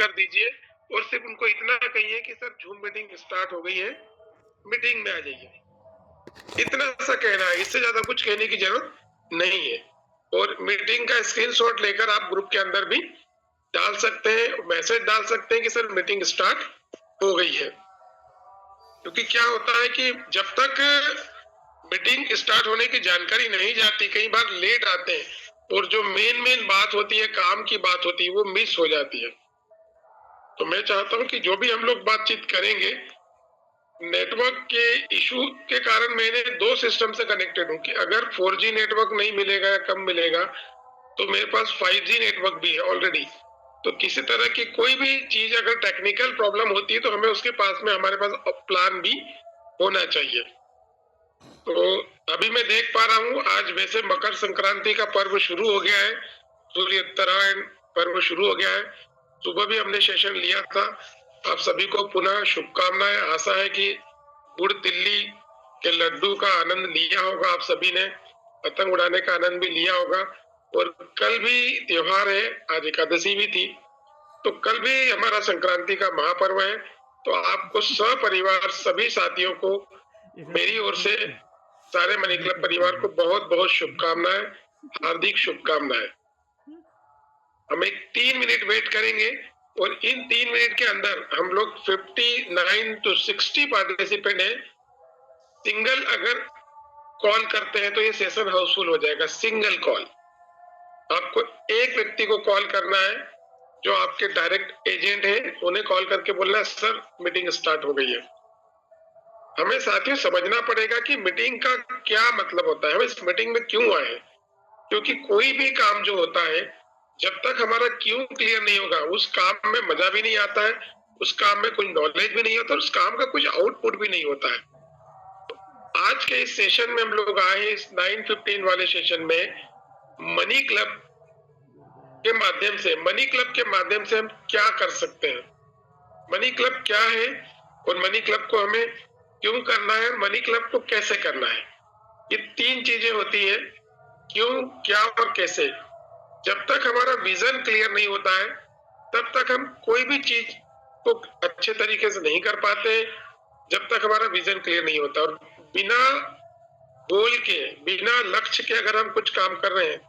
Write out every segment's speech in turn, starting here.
कर दीजिए और सिर्फ उनको इतना कहिए कि सर जूम मीटिंग स्टार्ट हो गई है, मीटिंग में आ जाइए। इतना सा कहना है, इससे ज्यादा कुछ कहने की जरूरत नहीं है। और मीटिंग का स्क्रीनशॉट लेकर आप ग्रुप के अंदर भी डाल सकते हैं, मैसेज डाल सकते हैं कि सर मीटिंग स्टार्ट हो गई है। क्योंकि क्या होता है कि जब तक मीटिंग स्टार्ट होने की जानकारी नहीं जाती, कई बार लेट आते हैं और जो मेन बात होती है, काम की बात होती है, वो मिस हो जाती है। तो मैं चाहता हूं कि जो भी हम लोग बातचीत करेंगे, नेटवर्क के इशू के कारण मैंने 2 सिस्टम से कनेक्टेड हूँ कि अगर 4G नेटवर्क नहीं मिलेगा या कम मिलेगा तो मेरे पास 5G नेटवर्क भी है ऑलरेडी। तो किसी तरह की कोई भी चीज अगर टेक्निकल प्रॉब्लम होती है तो हमें उसके पास में हमारे पास प्लान भी होना चाहिए। तो अभी मैं देख पा रहा हूँ आज वैसे मकर संक्रांति का पर्व शुरू हो गया है, सूर्योत्तरायण पर्व शुरू हो गया है। सुबह भी हमने सेशन लिया था। आप सभी को पुनः शुभकामनाएं। आशा है कि गुड़ तिल्ली के लड्डू का आनंद लिया होगा आप सभी ने, पतंग उड़ाने का आनंद भी लिया होगा। और कल भी त्योहार है, आज एकादशी भी थी, तो कल भी हमारा संक्रांति का महापर्व है। तो आपको सपरिवार सभी साथियों को मेरी ओर से, सारे मनी क्लब परिवार को बहुत बहुत शुभकामनाएं, हार्दिक शुभकामनाएं। हम एक 3 मिनट वेट करेंगे और इन 3 मिनट के अंदर हम लोग 59 to 60 पार्टिसिपेंट है। सिंगल अगर कॉल करते हैं तो ये सेशन हाउसफुल हो जाएगा। सिंगल कॉल, आपको एक व्यक्ति को कॉल करना है जो आपके डायरेक्ट एजेंट है, उन्हें कॉल करके बोलना है सर मीटिंग स्टार्ट हो गई है। हमें साथियों समझना पड़ेगा कि मीटिंग का क्या मतलब होता है, हम इस मीटिंग में क्यों आए। क्योंकि कोई भी काम जो होता है, जब तक हमारा क्यों क्लियर नहीं होगा, उस काम में मजा भी नहीं आता है, उस काम में कोई नॉलेज भी नहीं होता, उस काम का कुछ आउटपुट भी नहीं होता है। तो आज के इस सेशन में हम लोग आए हैं, इस 9:15 वाले सेशन में मनी क्लब के माध्यम से, मनी क्लब के माध्यम से हम क्या कर सकते हैं, मनी क्लब क्या है और मनी क्लब को हमें क्यों करना है, मनी क्लब को कैसे करना है। ये 3 चीजें होती है, क्यों, क्या और कैसे। जब तक हमारा विजन क्लियर नहीं होता है तब तक हम कोई भी चीज को अच्छे तरीके से नहीं कर पाते, जब तक हमारा विजन क्लियर नहीं होता। और बिना गोल के, बिना लक्ष्य के अगर हम कुछ काम कर रहे हैं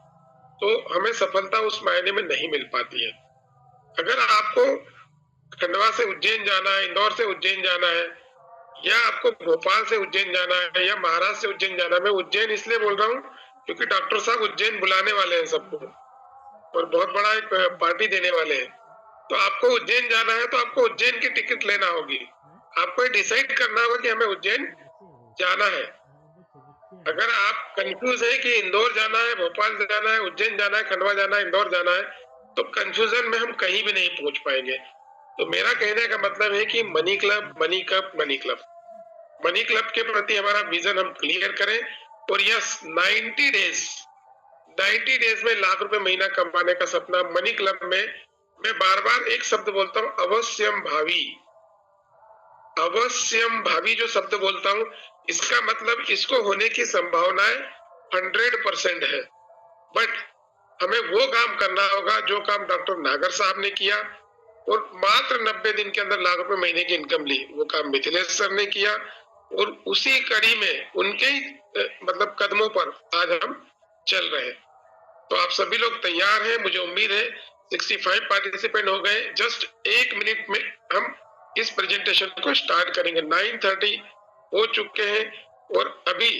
तो हमें सफलता उस मायने में नहीं मिल पाती है। अगर आपको खंडवा से उज्जैन जाना है, इंदौर से उज्जैन जाना है, या आपको भोपाल से उज्जैन जाना है, या महाराष्ट्र से उज्जैन जाना है, मैं उज्जैन इसलिए बोल रहा हूँ क्योंकि डॉक्टर साहब उज्जैन बुलाने वाले हैं सबको और बहुत बड़ा एक पार्टी देने वाले हैं। तो आपको उज्जैन जाना है तो आपको उज्जैन की टिकट लेना होगी। आपको डिसाइड करना होगा कि हमें उज्जैन जाना है। अगर आप कंफ्यूज है कि इंदौर जाना है, भोपाल जाना है, उज्जैन जाना है, खंडवा जाना है, इंदौर जाना है, तो कंफ्यूजन में हम कहीं भी नहीं पहुंच पाएंगे। तो मेरा कहने का मतलब है कि money club, money club, money club, money club के प्रति हमारा विजन हम क्लियर करें। और यस, 90 डेज में लाख रुपए महीना कमाने का सपना मनी क्लब में, मैं बार बार एक शब्द बोलता हूँ, अवश्यम भावी। अवश्यम भावी जो शब्द बोलता हूँ, इसका मतलब इसको होने की संभावनाएं 100% है। बट हमें वो काम करना होगा जो काम डॉक्टर नागर साहब ने किया और मात्र 90 दिन के अंदर लाख रुपए महीने की इनकम ली। वो काम मिथिलेश सर ने किया और उसी कड़ी में उनके ही मतलब कदमों पर आज हम चल रहे हैं। तो आप सभी लोग तैयार हैं, मुझे उम्मीद है 65 पार्टिसिपेंट हो गए। जस्ट 1 मिनट में हम इस प्रेजेंटेशन को स्टार्ट करेंगे। 9:30 हो चुके हैं और अभी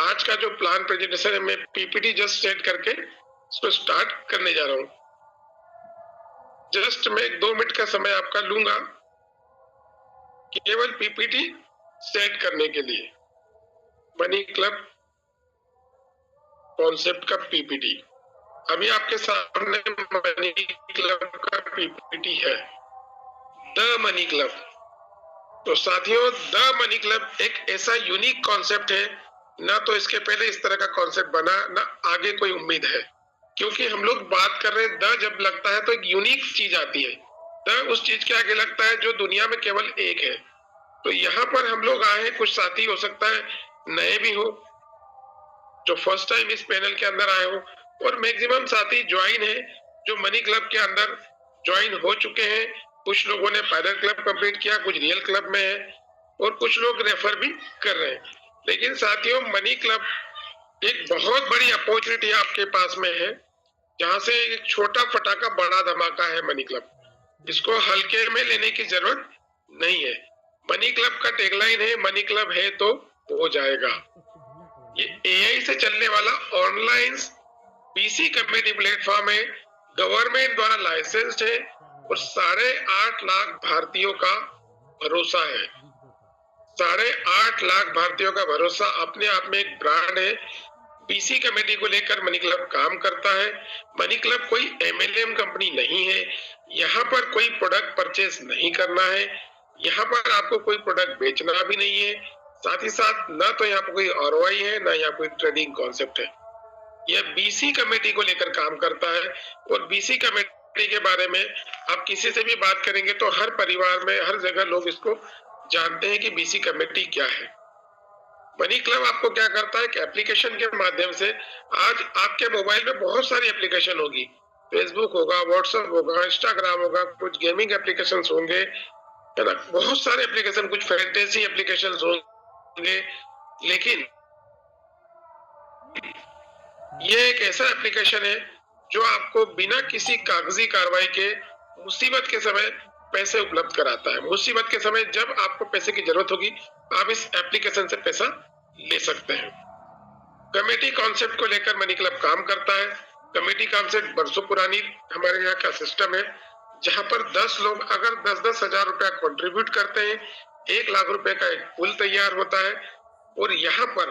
आज का जो प्लान प्रेजेंटेशन है, मैं पीपीटी जस्ट सेट करके इसको स्टार्ट करने जा रहा हूं। जस्ट मैं 2 मिनट का समय आपका लूंगा केवल पीपीटी सेट करने के लिए। मनी क्लब कॉन्सेप्ट का पीपीटी अभी आपके सामने मनी क्लब का पीपीटी है, द मनी क्लब। तो साथियों, द मनी क्लब एक ऐसा यूनिक कॉन्सेप्ट है, ना तो इसके पहले इस तरह का कॉन्सेप्ट बना, ना आगे कोई उम्मीद है। क्योंकि हम लोग बात कर रहे हैं, द जब लगता है तो एक यूनिक चीज आती है। द उस चीज के आगे लगता है जो दुनिया में केवल एक है। तो यहाँ पर हम लोग आए हैं, कुछ साथी हो सकता है नए भी हो, जो फर्स्ट टाइम इस पैनल के अंदर आए हो, और मैक्सिमम साथी ज्वाइन है जो मनी क्लब के अंदर ज्वाइन हो चुके हैं, कुछ लोगों ने पायलट क्लब कंप्लीट किया, कुछ रियल क्लब में है और कुछ लोग रेफर भी कर रहे हैं। लेकिन साथियों, मनी क्लब एक बहुत बड़ी अपॉर्चुनिटी आपके पास में है, जहां से एक छोटा फटाका बड़ा धमाका है मनी क्लब। इसको हल्के में लेने की जरूरत नहीं है। मनी क्लब का टैगलाइन है, मनी क्लब है तो हो जाएगा। ये एआई से चलने वाला ऑनलाइन बीसी कमेटी प्लेटफॉर्म है, गवर्नमेंट द्वारा लाइसेंस्ड है और 8.5 लाख भारतीयों का भरोसा है। 8.5 लाख भारतीयों का भरोसा अपने आप में एक ब्रांड है। बीसी कमेटी को लेकर मनी क्लब काम करता है। मनी क्लब कोई एमएलएम कंपनी नहीं है। यहाँ पर कोई प्रोडक्ट परचेस नहीं करना है, यहाँ पर आपको कोई प्रोडक्ट बेचना भी नहीं है। साथ ही साथ ना तो यहाँ पर कोई आरओआई है, ना यहाँ कोई ट्रेडिंग कॉन्सेप्ट है। यह बीसी कमेटी को लेकर काम करता है और बीसी कमेटी के बारे में आप किसी से भी बात करेंगे तो हर परिवार में, हर जगह लोग इसको जानते हैं कि बीसी कमेटी क्या है। मनी क्लब आपको क्या करता है कि एप्लीकेशन के माध्यम से, आज आपके मोबाइल में बहुत सारी एप्लीकेशन होगी, फेसबुक होगा, व्हाट्सएप होगा, इंस्टाग्राम होगा, कुछ गेमिंग एप्लीकेशन होंगे, है ना, बहुत सारे एप्लीकेशन, कुछ फैंटेसी एप्लीकेशन होंगे। लेकिन ये एक ऐसा एप्लीकेशन है जो आपको बिना किसी कागजी कार्रवाई के मुसीबत के समय पैसे उपलब्ध कराता है। मुसीबत के समय जब आपको पैसे की जरूरत होगी, आप इस एप्लीकेशन से पैसा ले सकते हैं। कमेटी कॉन्सेप्ट को लेकर मनी क्लब काम करता है। कमेटी कॉन्सेप्ट बरसों पुरानी हमारे यहाँ का सिस्टम है, जहां पर 10 लोग अगर 10-10 हजार रुपया कंट्रीब्यूट करते हैं, 1 लाख रुपए का एक पुल तैयार होता है और यहाँ पर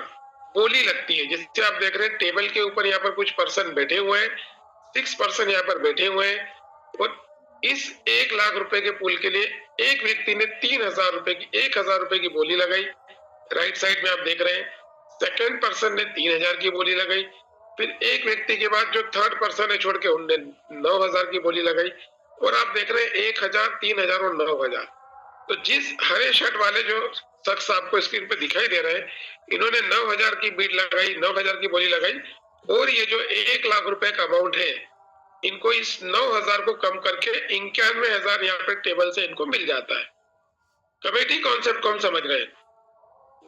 बोली लगती है। जैसे आप देख रहे हैं टेबल के ऊपर यहाँ पर कुछ पर्सन बैठे हुए हैं, 6 पर्सन यहाँ पर बैठे हुए हैं और इस 1 लाख रुपए के पुल के लिए एक व्यक्ति ने 3,000 रुपए की, 1,000 रुपए की बोली लगाई। राइट साइड में आप देख रहे हैं सेकंड पर्सन ने 3,000 की बोली लगाई। फिर एक व्यक्ति के बाद जो थर्ड पर्सन है छोड़ के उनने 9,000 की बोली लगाई और आप देख रहे हैं 1,000, 3,000 और 9,000। तो जिस हरे शर्ट वाले जो शख्स आपको स्क्रीन पे दिखाई दे रहे हैं, इन्होंने 9,000 की बीट लगाई, 9,000 की बोली लगाई और ये जो 1 लाख रुपए का अमाउंट है, इनको इस 9,000 को कम करके 91,000 यहाँ पे टेबल से इनको मिल जाता है। कमेटी कॉन्सेप्ट को हम समझ रहे हैं,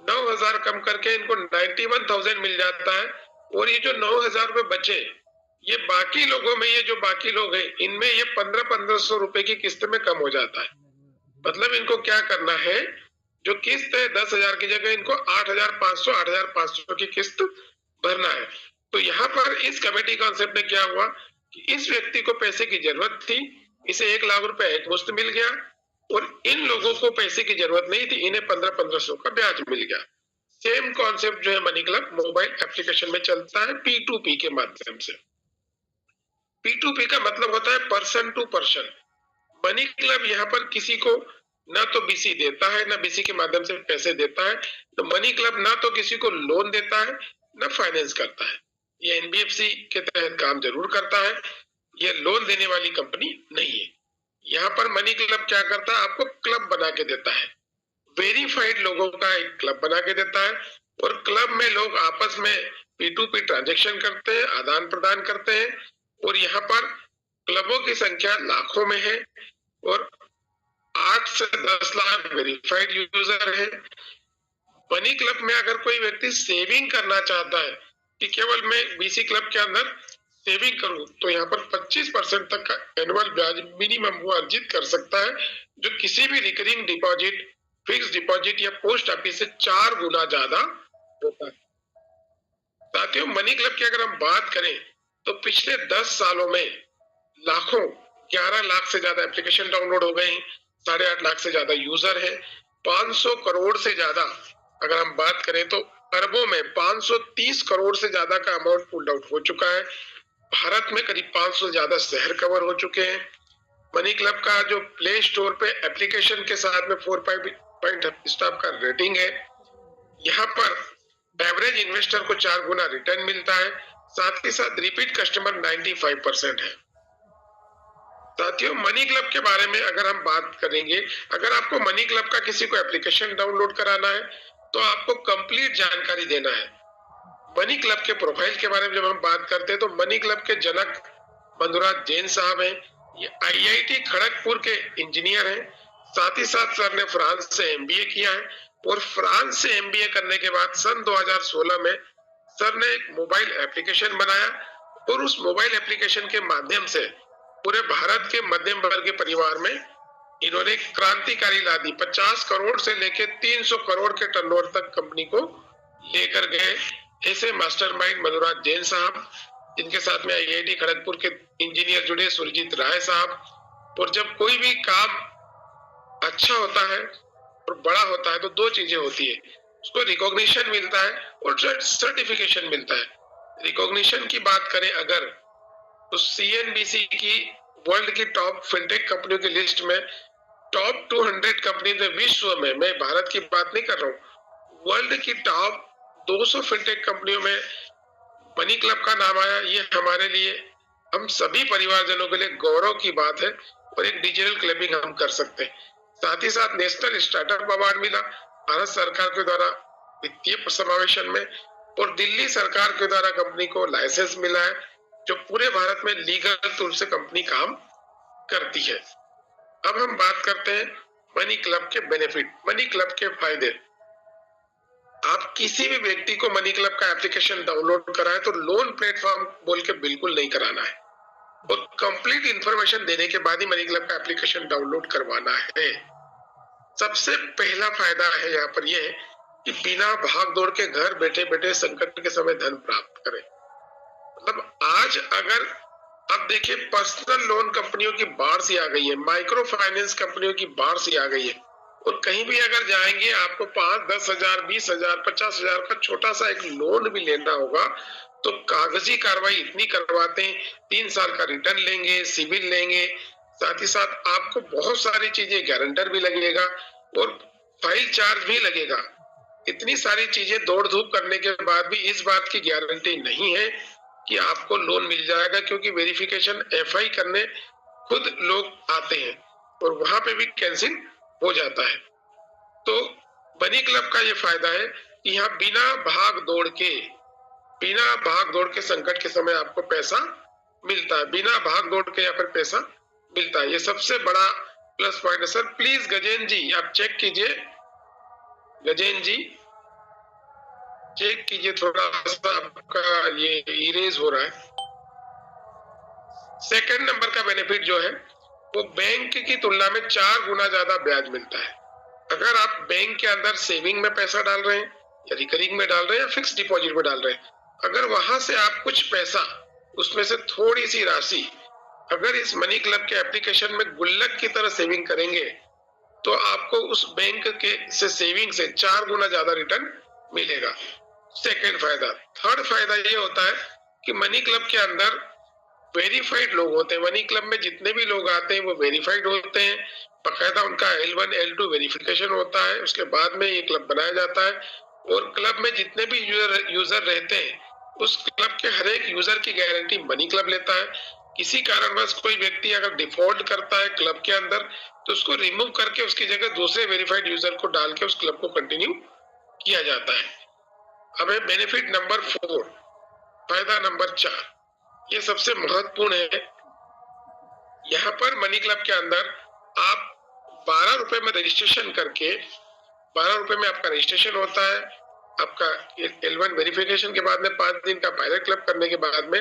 9,000 कम करके इनको 91,000 मिल जाता है और ये जो 9,000 रुपए बचे, ये बाकी लोगों में, ये जो बाकी लोग हैं, इनमें ये 1500 रुपए की किस्त में कम हो जाता है। मतलब इनको क्या करना है, जो किस्त है 10,000 की जगह इनको 8,500 की किस्त भरना है। तो यहाँ पर इस कमेटी कॉन्सेप्ट में क्या हुआ कि इस व्यक्ति को पैसे की जरूरत थी, इसे 1 लाख रुपए एक मुश्त मिल गया और इन लोगों को पैसे की जरूरत नहीं थी, इन्हें 1500 का ब्याज मिल गया। सेम कॉन्सेप्ट जो है मनी क्लब मोबाइल एप्लीकेशन में चलता है P2P के माध्यम से। P2P का मतलब होता है person to person. Money club यहाँ पर किसी को ना तो बीसी देता है, ना बीसी के माध्यम से पैसे देता है। तो मनी क्लब ना तो किसी को लोन देता है, ना फाइनेंस करता है। ये एनबीएफसी के तहत काम जरूर करता है, ये लोन देने वाली कंपनी नहीं है। यहाँ पर मनी क्लब क्या करता है, आपको क्लब बना के देता है, वेरीफाइड लोगों का एक क्लब बना के देता है और क्लब में लोग आपस में P2P ट्रांजेक्शन करते हैं, आदान प्रदान करते हैं और यहाँ पर क्लबों की संख्या लाखों में है और 8 से 10 लाख वेरीफाइड यूजर है। मनी क्लब में अगर कोई व्यक्ति सेविंग करना चाहता है कि केवल मैं बीसी क्लब के अंदर सेविंग करूं, तो यहाँ पर 25% तक का एनुअल ब्याज मिनिमम वो अर्जित कर सकता है, जो किसी भी रिकरिंग डिपॉजिट, फिक्स डिपॉजिट या पोस्ट ऑफिस से 4 गुना ज्यादा होता है। साथियों, मनी क्लब की अगर हम बात करें तो पिछले 10 सालों में लाखों, 11 लाख से ज्यादा एप्लीकेशन डाउनलोड हो गए हैं, 8.5 लाख से ज्यादा यूजर है, 500 करोड़ से ज्यादा, अगर हम बात करें तो अरबों में 530 करोड़ से ज्यादा का अमाउंट पुल्ड आउट हो चुका है। भारत में करीब 500 से ज्यादा शहर कवर हो चुके हैं। मनी क्लब का जो प्ले स्टोर पे एप्लीकेशन के साथ में 4.5 स्टार का रेटिंग है। यहाँ पर एवरेज इन्वेस्टर को 4 गुना रिटर्न मिलता है, साथ ही साथ रिपीट कस्टमर 95% है। साथियों, मनी क्लब के बारे में अगर हम बात करेंगे, अगर आपको मनी क्लब का किसी को एप्लीकेशन डाउनलोड कराना है तो आपको कंप्लीट जानकारी देना है। मनी क्लब के प्रोफाइल के बारे में जब हम बात करते हैं तो मनी क्लब के जनक बंधुराज जैन साहब हैं। ये आईआईटी खड़गपुर के इंजीनियर हैं। साथ ही साथ सर ने फ्रांस से एमबीए किया है और फ्रांस से एमबीए करने के बाद सन 2016 में सर ने एक मोबाइल एप्लीकेशन बनाया और उस मोबाइल एप्लीकेशन के माध्यम से पूरे भारत के मध्यम वर्ग के परिवार में इन्होंने क्रांतिकारी ला दी। 50 करोड़ से लेके 300 करोड़ के टर्नओवर तक कंपनी को लेकर गए। ऐसे मास्टरमाइंड मधुराज जैन साहब, जिनके साथ में आईआईटी खड़गपुर के इंजीनियर जुड़े सुरजीत राय साहब। और जब कोई भी काम अच्छा होता है और बड़ा होता है तो दो चीजें होती है, उसको रिकॉग्निशन मिलता है और सर्टिफिकेशन मिलता है। रिकॉग्निशन की बात करें अगर, तो सीएनबीसी की वर्ल्ड की टॉप फिनटेक कंपनियों की लिस्ट में टॉप 200 कंपनी विश्व में, मैं भारत की बात नहीं कर रहा हूँ, वर्ल्ड की टॉप 200 फिनटेक कंपनियों में मनी क्लब का नाम आया। ये हमारे लिए, हम सभी परिवारजनों के लिए गौरव की बात है और एक डिजिटल क्लबिंग हम कर सकते हैं। साथ ही साथ नेशनल स्टार्टअप अवार्ड मिला भारत सरकार के द्वारा वित्तीय समावेशन में, और दिल्ली सरकार के द्वारा कंपनी को लाइसेंस मिला है जो पूरे भारत में लीगल रूप से कंपनी काम करती है। अब हम बात करते हैं मनी क्लब के बेनिफिट, मनी क्लब के फायदे। आप किसी भी व्यक्ति को मनी क्लब का एप्लीकेशन डाउनलोड कराएं तो लोन प्लेटफॉर्म बोल के बिल्कुल नहीं कराना है और कंप्लीट इंफॉर्मेशन देने के बाद ही मनी क्लब का एप्लीकेशन डाउनलोड करवाना है। सबसे पहला फायदा है यहाँ पर यह कि बिना भाग दौड़ के घर बैठे बैठे संकट के समय धन प्राप्त करें। मतलब आज अगर अब देखिए, पर्सनल लोन कंपनियों की बाढ़ सी आ गई है, माइक्रो फाइनेंस कंपनियों की बाढ़ सी आ गई है, और कहीं भी अगर जाएंगे आपको 5-10 हजार 20 हजार 50 हजार का छोटा सा एक लोन भी लेना होगा तो कागजी कार्रवाई इतनी करवाते हैं, 3 साल का रिटर्न लेंगे, सिविल लेंगे, साथ ही साथ आपको बहुत सारी चीजें, गारंटर भी लगेगा और फाइल चार्ज भी लगेगा। इतनी सारी चीजें दौड़ धूप करने के बाद भी इस बात की गारंटी नहीं है कि आपको लोन मिल जाएगा, क्योंकि वेरिफिकेशन एफआई करने खुद लोग आते हैं और वहां पे भी कैंसिल हो जाता है। तो मनी क्लब का ये फायदा है कि यहाँ बिना भाग दौड़ के संकट के समय आपको पैसा मिलता है, बिना भाग दौड़ के यहाँ पर पैसा मिलता है। ये सबसे बड़ा प्लस पॉइंट है। सर प्लीज गजेन जी आप चेक कीजिए, गजेन जी चेक कीजिए, थोड़ा सा आपका ये इरेज हो रहा है। सेकंड नंबर का बेनिफिट जो है वो बैंक की तुलना में 4 गुना ज्यादा ब्याज मिलता है। अगर आप बैंक के अंदर सेविंग में पैसा डाल रहे हैं या रिकरिंग में डाल रहे हैं या फिक्स डिपॉजिट में डाल रहे हैं, अगर वहां से आप कुछ पैसा, उसमें से थोड़ी सी राशि अगर इस मनी क्लब के एप्लीकेशन में गुल्लक की तरह सेविंग करेंगे तो आपको उस बैंक के से सेविंग से 4 गुना ज्यादा रिटर्न मिलेगा। सेकेंड फायदा। थर्ड फायदा ये होता है कि मनी क्लब के अंदर वेरीफाइड लोग होते हैं। मनी क्लब में जितने भी लोग आते हैं वो वेरीफाइड होते हैं, बाकायदा उनका L1 L2 वेरिफिकेशन होता है, उसके बाद में ये क्लब बनाया जाता है। और क्लब में जितने भी यूजर रहते हैं उस क्लब के हर एक यूजर की गारंटी मनी क्लब लेता है। किसी कारणवश कोई व्यक्ति अगर डिफॉल्ट करता है क्लब के अंदर तो उसको रिमूव करके उसकी जगह दूसरे वेरीफाइड यूजर को डाल के उस क्लब को कंटिन्यू किया जाता है। अब है बेनिफिट नंबर 4, फायदा नंबर 4, ये सबसे महत्वपूर्ण है। यहाँ पर मनी क्लब के अंदर आप 12 रुपए में रजिस्ट्रेशन करके, 12 रुपए में आपका रजिस्ट्रेशन होता है। आपका L1 वेरिफिकेशन के बाद में 5 दिन का पायलट क्लब करने के बाद में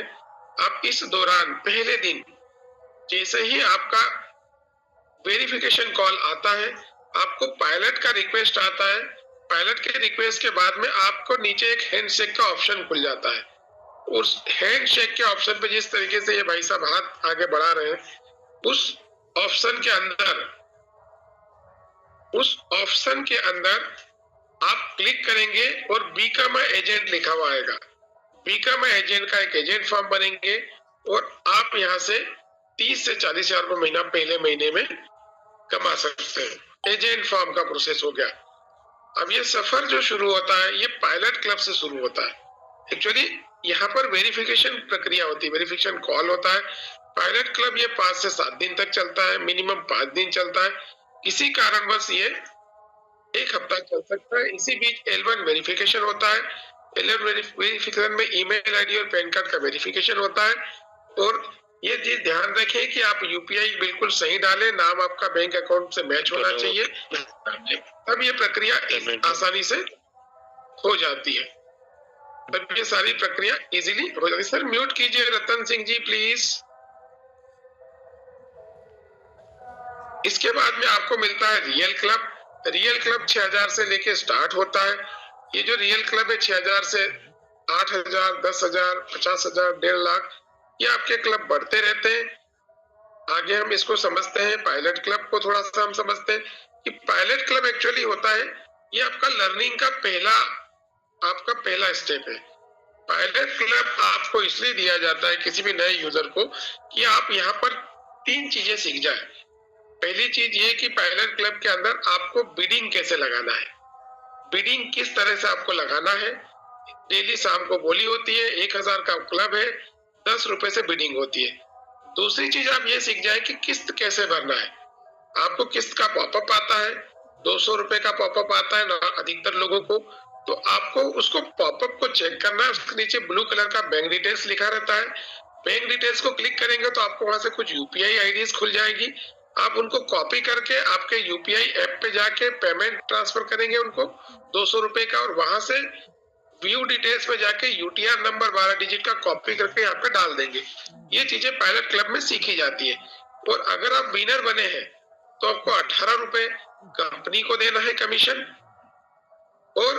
आप इस दौरान पहले दिन जैसे ही आपका वेरिफिकेशन कॉल आता है, आपको पायलट का रिक्वेस्ट आता है। पायलट के रिक्वेस्ट के बाद में आपको नीचे एक हैंडशेक का ऑप्शन खुल जाता है। उस हैंडशेक के ऑप्शन पे जिस तरीके से ये भाई साहब हाथ आगे बढ़ा रहे हैं, उस ऑप्शन के अंदर आप क्लिक करेंगे और बीकम एजेंट लिखा हुआ आएगा। बीकम एजेंट का एक एजेंट फॉर्म बनेंगे और आप यहाँ से 30 से 40 हजार रुपए महीना पहले महीने में कमा सकते हैं। एजेंट फॉर्म का प्रोसेस हो गया। अब ये सफर जो शुरू होता है ये पायलट क्लब से शुरू होता है। एक्चुअली यहाँ पर वेरिफिकेशन प्रक्रिया होती है, वेरिफिकेशन कॉल होता है। पायलट क्लब ये 5 से 7 दिन तक चलता है, मिनिमम 5 दिन चलता है। किसी कारणवश ये 1 हफ्ता चल सकता है। इसी बीच L1 वेरिफिकेशन होता है। L1 वेरिफिकेशन में ईमेल आईडी और पैन कार्ड का वेरिफिकेशन होता है और ये चीज ध्यान रखें कि आप यूपीआई बिल्कुल सही डालें, नाम आपका बैंक अकाउंट से मैच होना चाहिए, तब ये प्रक्रिया आसानी से हो जाती है, तब ये सारी प्रक्रिया इजीली हो जाती है। सर म्यूट कीजिए रतन सिंह जी प्लीज। इसके बाद में आपको मिलता है रियल क्लब। रियल क्लब 6000 से लेके स्टार्ट होता है। ये जो रियल क्लब है 6000 से 8000, 10,000, 50,000, 1.5 लाख, ये आपके क्लब बढ़ते रहते हैं। आगे हम इसको समझते हैं, पायलट क्लब को थोड़ा सा हम समझते हैं कि पायलट क्लब एक्चुअली होता है, ये आपका लर्निंग का आपका पहला स्टेप है। पायलट क्लब आपको इसलिए दिया जाता है किसी भी नए यूजर को कि आप यहाँ पर 3 चीजें सीख जाए। पहली चीज ये कि पायलट क्लब के अंदर आपको बिडिंग कैसे लगाना है, बिडिंग किस तरह से आपको लगाना है। डेली शाम को बोली होती है, 1000 का क्लब है, 10 रुपए से बिडिंग होती है। दूसरी चीज आप ये सीख जाए कि किस्त कैसे भरना है। आपको किस्त का पॉपअप आता है, 200 रुपए का पॉपअप आता है ना अधिकतर लोगों को, तो आपको उसको पॉपअप को चेक करना है। उसके नीचे ब्लू कलर का बैंक डिटेल्स लिखा रहता है। बैंक डिटेल्स को क्लिक करेंगे तो आपको वहां से कुछ यूपीआई आईडीज खुल जाएगी। आप उनको कॉपी करके आपके यूपीआई ऐप पे जाके पेमेंट ट्रांसफर करेंगे उनको 200 रुपए का, और वहां से व्यू डिटेल्स में जाके यूटीआर नंबर 12 डिजिट का कॉपी करके यहाँ पे डाल देंगे। ये चीजें पायलट क्लब में सीखी जाती है। और अगर आप विनर बने हैं तो आपको 18 रुपए कंपनी को देना है कमीशन, और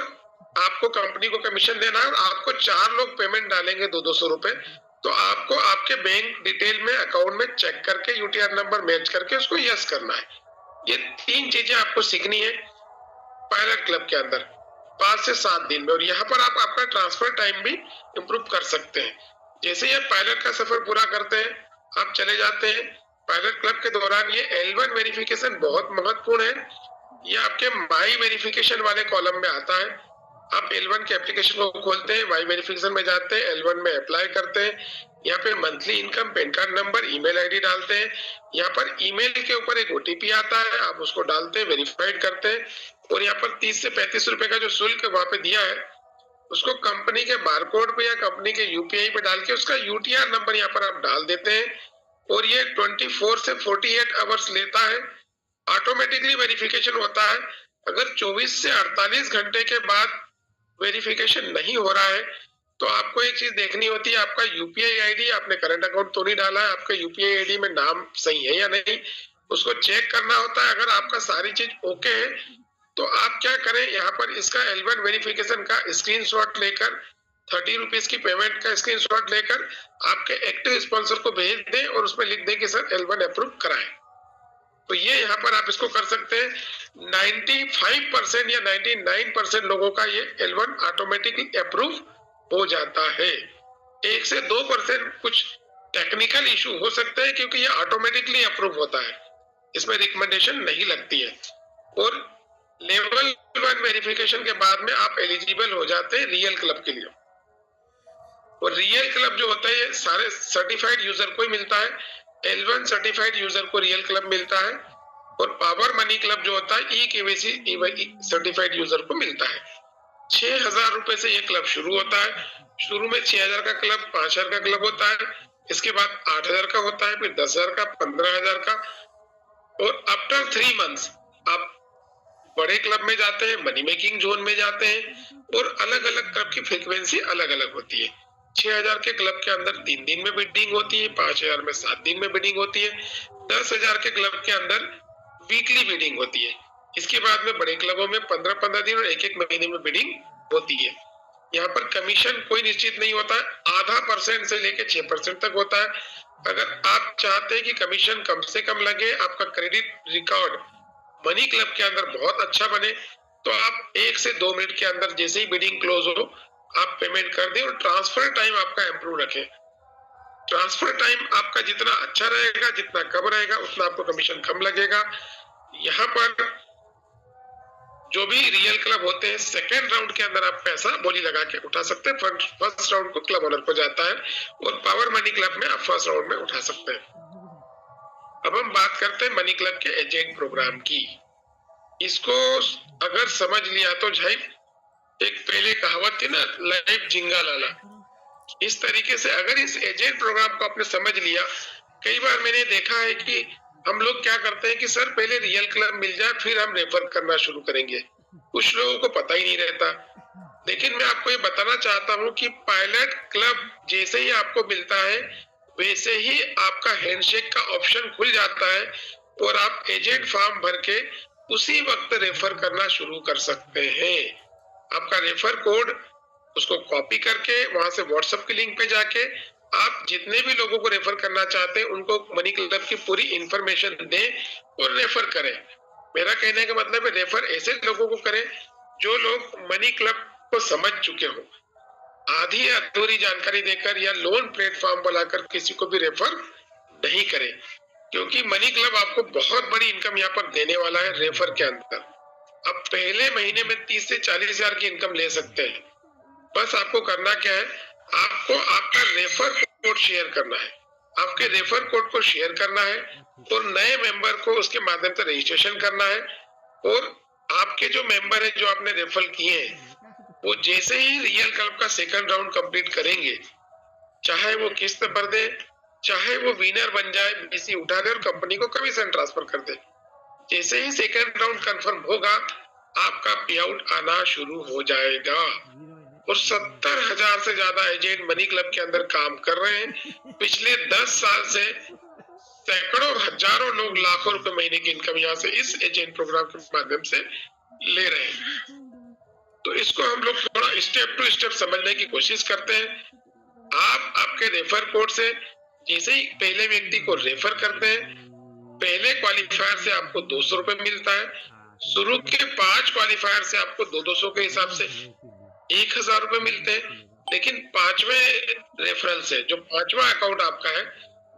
आपको कंपनी को कमीशन देना है। आपको 4 लोग पेमेंट डालेंगे 200 रुपए, तो आपको आपके बैंक डिटेल में अकाउंट में चेक करके यूटीआर नंबर मैच करके उसको यस करना है। ये 3 चीजें आपको सीखनी है पायलट क्लब के अंदर 5 से 7 दिन में। और यहाँ पर आप आपका ट्रांसफर टाइम भी इम्प्रूव कर सकते हैं। जैसे ये पायलट का सफर पूरा करते हैं, आप चले जाते हैं पायलट क्लब के दौरान, ये L1 वेरिफिकेशन बहुत महत्वपूर्ण है। ये आपके माई वेरिफिकेशन वाले कॉलम में आता है। आप L1 के एप्लीकेशन को खोलते हैं, माई वेरिफिकेशन में जाते हैं, L1 में अप्लाई करते हैं। यहाँ पे monthly income, pan card number, email ID डालते हैं। यहाँ पर ईमेल के ऊपर एक ओटीपी आता है, आप उसको डालते हैं, वेरीफाइड करते हैं। और यहाँ पर 30 से 35 रुपए का जो शुल्क वहां पे दिया है, उसको कंपनी के बारकोड पे या कंपनी के यूपीआई पे डाल के उसका यूटीआर नंबर यहाँ पर आप डाल देते हैं। और ये 24 से 48 आवर्स लेता है, ऑटोमेटिकली वेरिफिकेशन होता है। अगर 24 से 48 घंटे के बाद वेरिफिकेशन नहीं हो रहा है तो आपको एक चीज देखनी होती है, आपका यूपीआई आईडी, आपने करंट अकाउंट तो नहीं डाला है, आपका यूपीआई आईडी में नाम सही है या नहीं, उसको चेक करना होता है। अगर आपका सारी चीज ओके है तो आप क्या करें, यहाँ पर इसका L1 वेरिफिकेशन का स्क्रीनशॉट लेकर 30 रुपीज की पेमेंट का स्क्रीनशॉट लेकर आपके एक्टिव स्पॉन्सर को भेज दें और उसमें लिख दें कि सर L1 अप्रूव कराएं। तो ये यहाँ पर आप इसको कर सकते हैं। 95% या 99% लोगों का ये L1 ऑटोमेटिकली अप्रूव हो जाता है। 1 से 2% कुछ टेक्निकल इशू हो सकते हैं क्योंकि ये ऑटोमेटिकली अप्रूव होता है, इसमें रिकमेंडेशन नहीं लगती है। और लेवल 1 वेरिफिकेशन के बाद में आप एलिजिबल हो जाते हैं रियल क्लब के लिए। और रियल क्लब जो होता है सारे सर्टिफाइड यूजर को ही मिलता है। L1 सर्टिफाइड यूजर को रियल क्लब मिलता है, और पावर मनी क्लब जो होता है EKYC सर्टिफाइड यूजर को मिलता है। 6000 रुपए से ये क्लब शुरू होता है। शुरू में 6000 का क्लब, 5000 का क्लब होता है, इसके बाद 8000 का होता है, फिर 10,000 का, 15,000 का, और आफ्टर 3 मंथ्स आप बड़े क्लब में जाते हैं, मनी मेकिंग जोन में जाते हैं। और अलग अलग क्लब की फ्रीक्वेंसी अलग अलग होती है। 6000 के क्लब के अंदर 3 दिन में बिडिंग होती है, 5000 में 7 दिन में बिडिंग होती है, 10,000 के क्लब के अंदर वीकली बिडिंग होती है। इसके बाद में बड़े क्लबों में 15-15 दिन और 1-1 महीने में बिडिंग होती है। यहाँ पर कमीशन कोई निश्चित नहीं होता है, आधा % से लेके 6% तक होता है। अगर आप चाहते हैं कि कमीशन कम से कम लगे, आपका क्रेडिट रिकॉर्ड मनी क्लब के अंदर बहुत अच्छा बने, तो आप 1 से 2 मिनट के अंदर जैसे ही बिडिंग क्लोज हो आप पेमेंट कर दें। और ट्रांसफर टाइम आपका इम्प्रूव रखें। ट्रांसफर टाइम आपका जितना अच्छा रहेगा, जितना कम रहेगा, उतना आपको कमीशन कम लगेगा। यहाँ पर जो भी रियल क्लब होते हैं सेकेंड राउंड के अंदर आप पैसा बोली लगा के उठा सकते हैं। फर्स्ट राउंड को क्लब ओनर को जाता है, और पावर मनी क्लब में आप फर्स्ट राउंड में उठा सकते हैं। अब हम बात करते हैं मनी क्लब के एजेंट प्रोग्राम की। इसको अगर समझ लिया तो भाई, एक पहले कहावत थी ना, लाइफ जिंगा लाला, इस तरीके से अगर इस एजेंट प्रोग्राम को आपने समझ लिया, कई बार मैंने देखा है कि हम लोग क्या करते हैं कि सर पहले रियल क्लब मिल जाए फिर हम रेफर करना शुरू करेंगे। कुछ लोगों को पता ही नहीं रहता। लेकिन मैं आपको ये बताना चाहता हूँ कि पायलट क्लब जैसे ही आपको मिलता है वैसे ही आपका हैंडशेक का ऑप्शन खुल जाता है और आप एजेंट फॉर्म भर के उसी वक्त रेफर करना शुरू कर सकते हैं। आपका रेफर कोड उसको कॉपी करके वहां से व्हाट्सएप के लिंक पे जाके आप जितने भी लोगों को रेफर करना चाहते हैं उनको मनी क्लब की पूरी इंफॉर्मेशन दें और रेफर करें। मेरा कहने का मतलब है रेफर ऐसे लोगों को करें जो लोग मनी क्लब को समझ चुके हो। आधी अधूरी जानकारी देकर या लोन प्लेटफॉर्म बनाकर किसी को भी रेफर नहीं करें, क्योंकि मनी क्लब आपको बहुत बड़ी इनकम यहाँ पर देने वाला है रेफर के अंदर। अब पहले महीने में 30 से 40 हजार की इनकम ले सकते हैं। बस आपको करना क्या है, आपको आपका रेफर कोड शेयर करना है, आपके रेफर कोड को शेयर करना है और नए मेंबर को उसके माध्यम से रजिस्ट्रेशन करना है। और आपके जो मेंबर है जो आपने रेफर किए हैं वो जैसे ही रियल क्लब का सेकंड राउंड कंप्लीट करेंगे, चाहे वो किस्त भर दे, चाहे वो विनर बन जाए, बीसी उठा दे और कंपनी को कमीशन ट्रांसफर कर दे, जैसे ही सेकंड राउंड कंफर्म होगा आपका पे आउट आना शुरू हो जाएगा। और 70,000 से ज्यादा एजेंट मनी क्लब के अंदर काम कर रहे हैं। पिछले 10 साल से सैकड़ों हजारों लोग लाखों रुपए महीने की इनकम यहाँ से इस एजेंट प्रोग्राम के माध्यम से ले रहे हैं। तो इसको हम लोग थोड़ा स्टेप टू स्टेप समझने की कोशिश करते हैं। आप आपके रेफर कोड से जैसे ही पहले व्यक्ति को रेफर करते हैं, पहले क्वालिफायर से आपको 200 रुपए मिलता है। शुरू के 5 क्वालिफायर से आपको 200 के हिसाब से 1000 रुपए मिलते हैं। लेकिन 5वें रेफरल से जो 5वां अकाउंट आपका है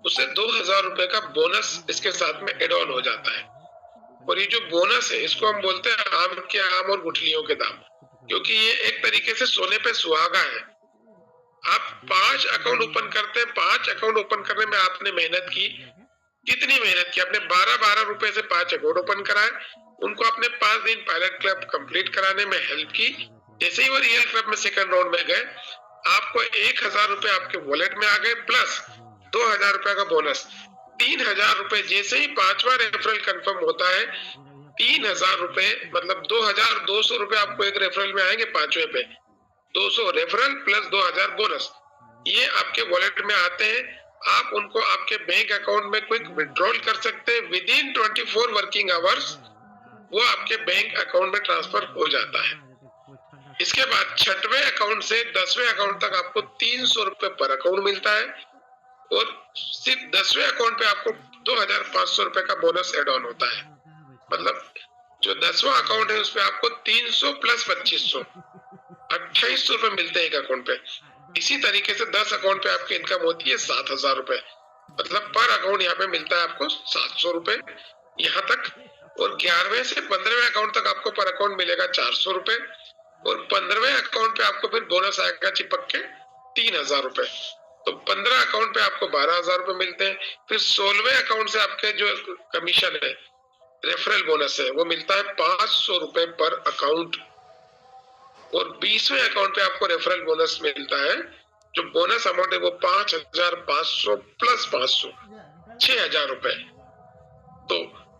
उससे 2000 रुपए का बोनस इसके साथ में एड ऑन हो जाता है। और ये जो बोनस है इसको हम बोलते हैं आम के आम और गुठलियों के दाम, क्योंकि ये एक तरीके से सोने पे सुहागा है। आप 5 अकाउंट ओपन करते हैं, 5 अकाउंट ओपन करने में आपने मेहनत की, कितनी मेहनत की, आपने 12-12 रुपए से 5 अकाउंट ओपन कराए, उनको आपने 5 दिन पायलट क्लब कंप्लीट कराने में हेल्प की। जैसे ही वो रियल क्लब में सेकंड राउंड में गए, आपको 1000 रुपए आपके वॉलेट में आ गए प्लस 2000 रुपए का बोनस, 3000 रुपए। जैसे ही 5वां रेफरल कंफर्म होता है 3000 रुपए मतलब 2200 रुपए आपको एक रेफरल में आएंगे। 5वें पे 200 रेफरल प्लस 2000 बोनस, ये आपके वॉलेट में आते हैं। आप उनको आपके बैंक अकाउंट में क्विक विड्रॉल कर सकते हैं। विद इन 24 वर्किंग आवर्स वो आपके बैंक अकाउंट में ट्रांसफर हो जाता है। इसके बाद 6वें अकाउंट से 10वें अकाउंट तक आपको 300 रुपए पर अकाउंट मिलता है और सिर्फ 10वें अकाउंट पे आपको 2500 रुपए का बोनस एड ऑन होता है। मतलब जो 10वां अकाउंट है उसपे आपको 300 प्लस 2500 2800 रुपए मिलते हैं एक अकाउंट पे। इसी तरीके से 10 अकाउंट पे आपकी इनकम होती है 7000 रुपए, मतलब पर अकाउंट यहाँ पे मिलता है आपको 700 रुपए यहाँ तक। और 11वें से 15वें अकाउंट तक आपको पर अकाउंट मिलेगा 400 रुपए और 15वें अकाउंट पे आपको फिर बोनस आएगा चिपक के 3000 रुपए। तो 15 अकाउंट पे आपको 12000 रुपए मिलते हैं। फिर 16वें अकाउंट से आपके जो कमीशन है, रेफरल बोनस है, वो मिलता है 500 रुपए पर अकाउंट। और 20वें अकाउंट पे आपको रेफरल बोनस मिलता है, जो बोनस अमाउंट है वो 5500 प्लस 500 6000 रुपए। तो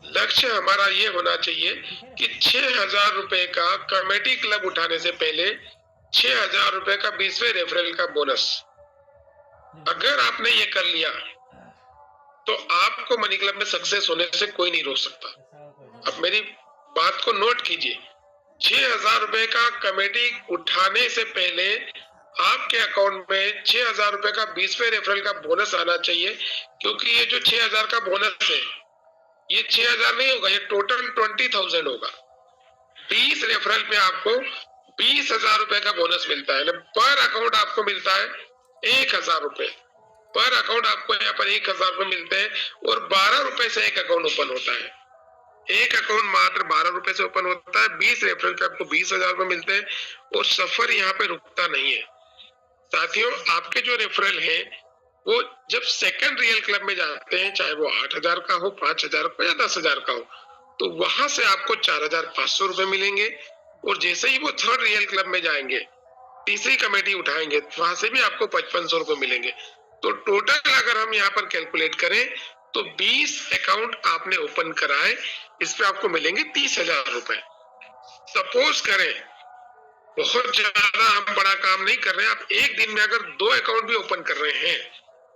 लक्ष्य हमारा ये होना चाहिए कि 6000 रुपए का कमेटी क्लब उठाने से पहले 6000 रुपए का 20वें रेफरल का बोनस अगर आपने ये कर लिया तो आपको मनी क्लब में सक्सेस होने से कोई नहीं रोक सकता। अब मेरी बात को नोट कीजिए, 6000 रुपए का कमेटी उठाने से पहले आपके अकाउंट में 6000 रुपए का 20वें रेफरल का बोनस आना चाहिए, क्योंकि ये जो 6000 का बोनस है ये 6000 नहीं होगा, ये टोटल 20,000 होगा। 20 रेफरल पे आपको 20,000 रुपए का बोनस मिलता है। पर अकाउंट आपको मिलता है 1000 रुपए पर अकाउंट, आपको यहाँ पर 1000 रुपए मिलते हैं और 12 रुपए से एक अकाउंट ओपन होता है। एक अकाउंट मात्र 12 रुपए से ओपन होता है। 20 रेफरल पे आपको 20,000 रुपए मिलते हैं और सफर यहाँ पे रुकता नहीं है। साथियों, आपके जो रेफरल है वो जब सेकंड रियल क्लब में जाते हैं, चाहे वो 8000 का हो, 5000 का या 10,000 का हो, तो वहां से आपको 4500 रुपए मिलेंगे। और जैसे ही वो थर्ड रियल क्लब में जाएंगे तीसरी कमेटी उठाएंगे, वहां से भी आपको 5500 रुपए मिलेंगे। तो टोटल अगर हम यहाँ पर कैलकुलेट करें तो 20 अकाउंट आपने ओपन कराए, इस पे आपको मिलेंगे 30,000 रुपए। सपोज करें बहुत ज्यादा हम बड़ा काम नहीं कर रहे हैं, आप एक दिन में अगर 2 अकाउंट भी ओपन कर रहे हैं,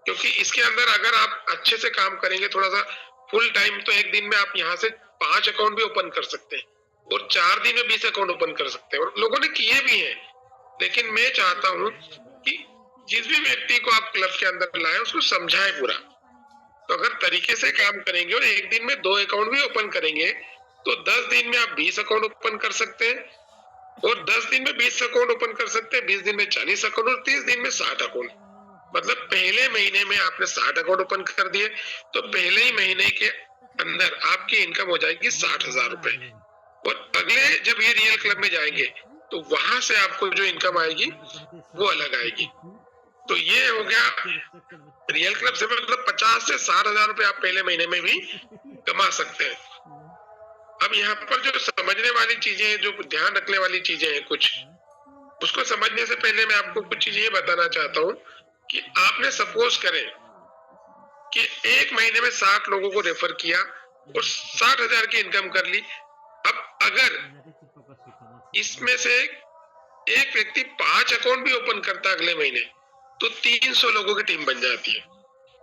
क्योंकि इसके अंदर अगर आप अच्छे से काम करेंगे थोड़ा सा फुल टाइम, तो एक दिन में आप यहाँ से 5 अकाउंट भी ओपन कर सकते हैं और 4 दिन में 20 अकाउंट ओपन कर सकते हैं, और लोगों ने किए भी हैं। लेकिन मैं चाहता हूं कि जिस भी व्यक्ति को आप क्लब के अंदर लाए उसको समझाए पूरा। तो अगर तरीके से काम करेंगे और एक दिन में 2 अकाउंट भी ओपन करेंगे तो 10 दिन में आप 20 अकाउंट ओपन कर सकते हैं, और 10 दिन में 20 अकाउंट ओपन कर सकते हैं, 20 दिन में 40 अकाउंट और 30 दिन में 60 अकाउंट। मतलब पहले महीने में आपने 60 अकाउंट ओपन कर दिए तो पहले ही महीने के अंदर आपकी इनकम हो जाएगी 60,000 रुपए, और अगले जब ये रियल क्लब में जाएंगे तो वहां से आपको जो इनकम आएगी वो अलग आएगी। तो ये हो गया रियल क्लब से, मतलब 50 से 60,000 रुपए आप पहले महीने में भी कमा सकते हैं। अब यहाँ पर जो समझने वाली चीजें हैं, जो ध्यान रखने वाली चीजें हैं कुछ, उसको समझने से पहले मैं आपको कुछ चीजें ये बताना चाहता हूँ कि आपने सपोज करें कि एक महीने में 60 लोगों को रेफर किया और 60,000 की इनकम कर ली। अब अगर इसमें से एक व्यक्ति 5 अकाउंट भी ओपन करता अगले महीने तो 300 लोगों की टीम बन जाती है,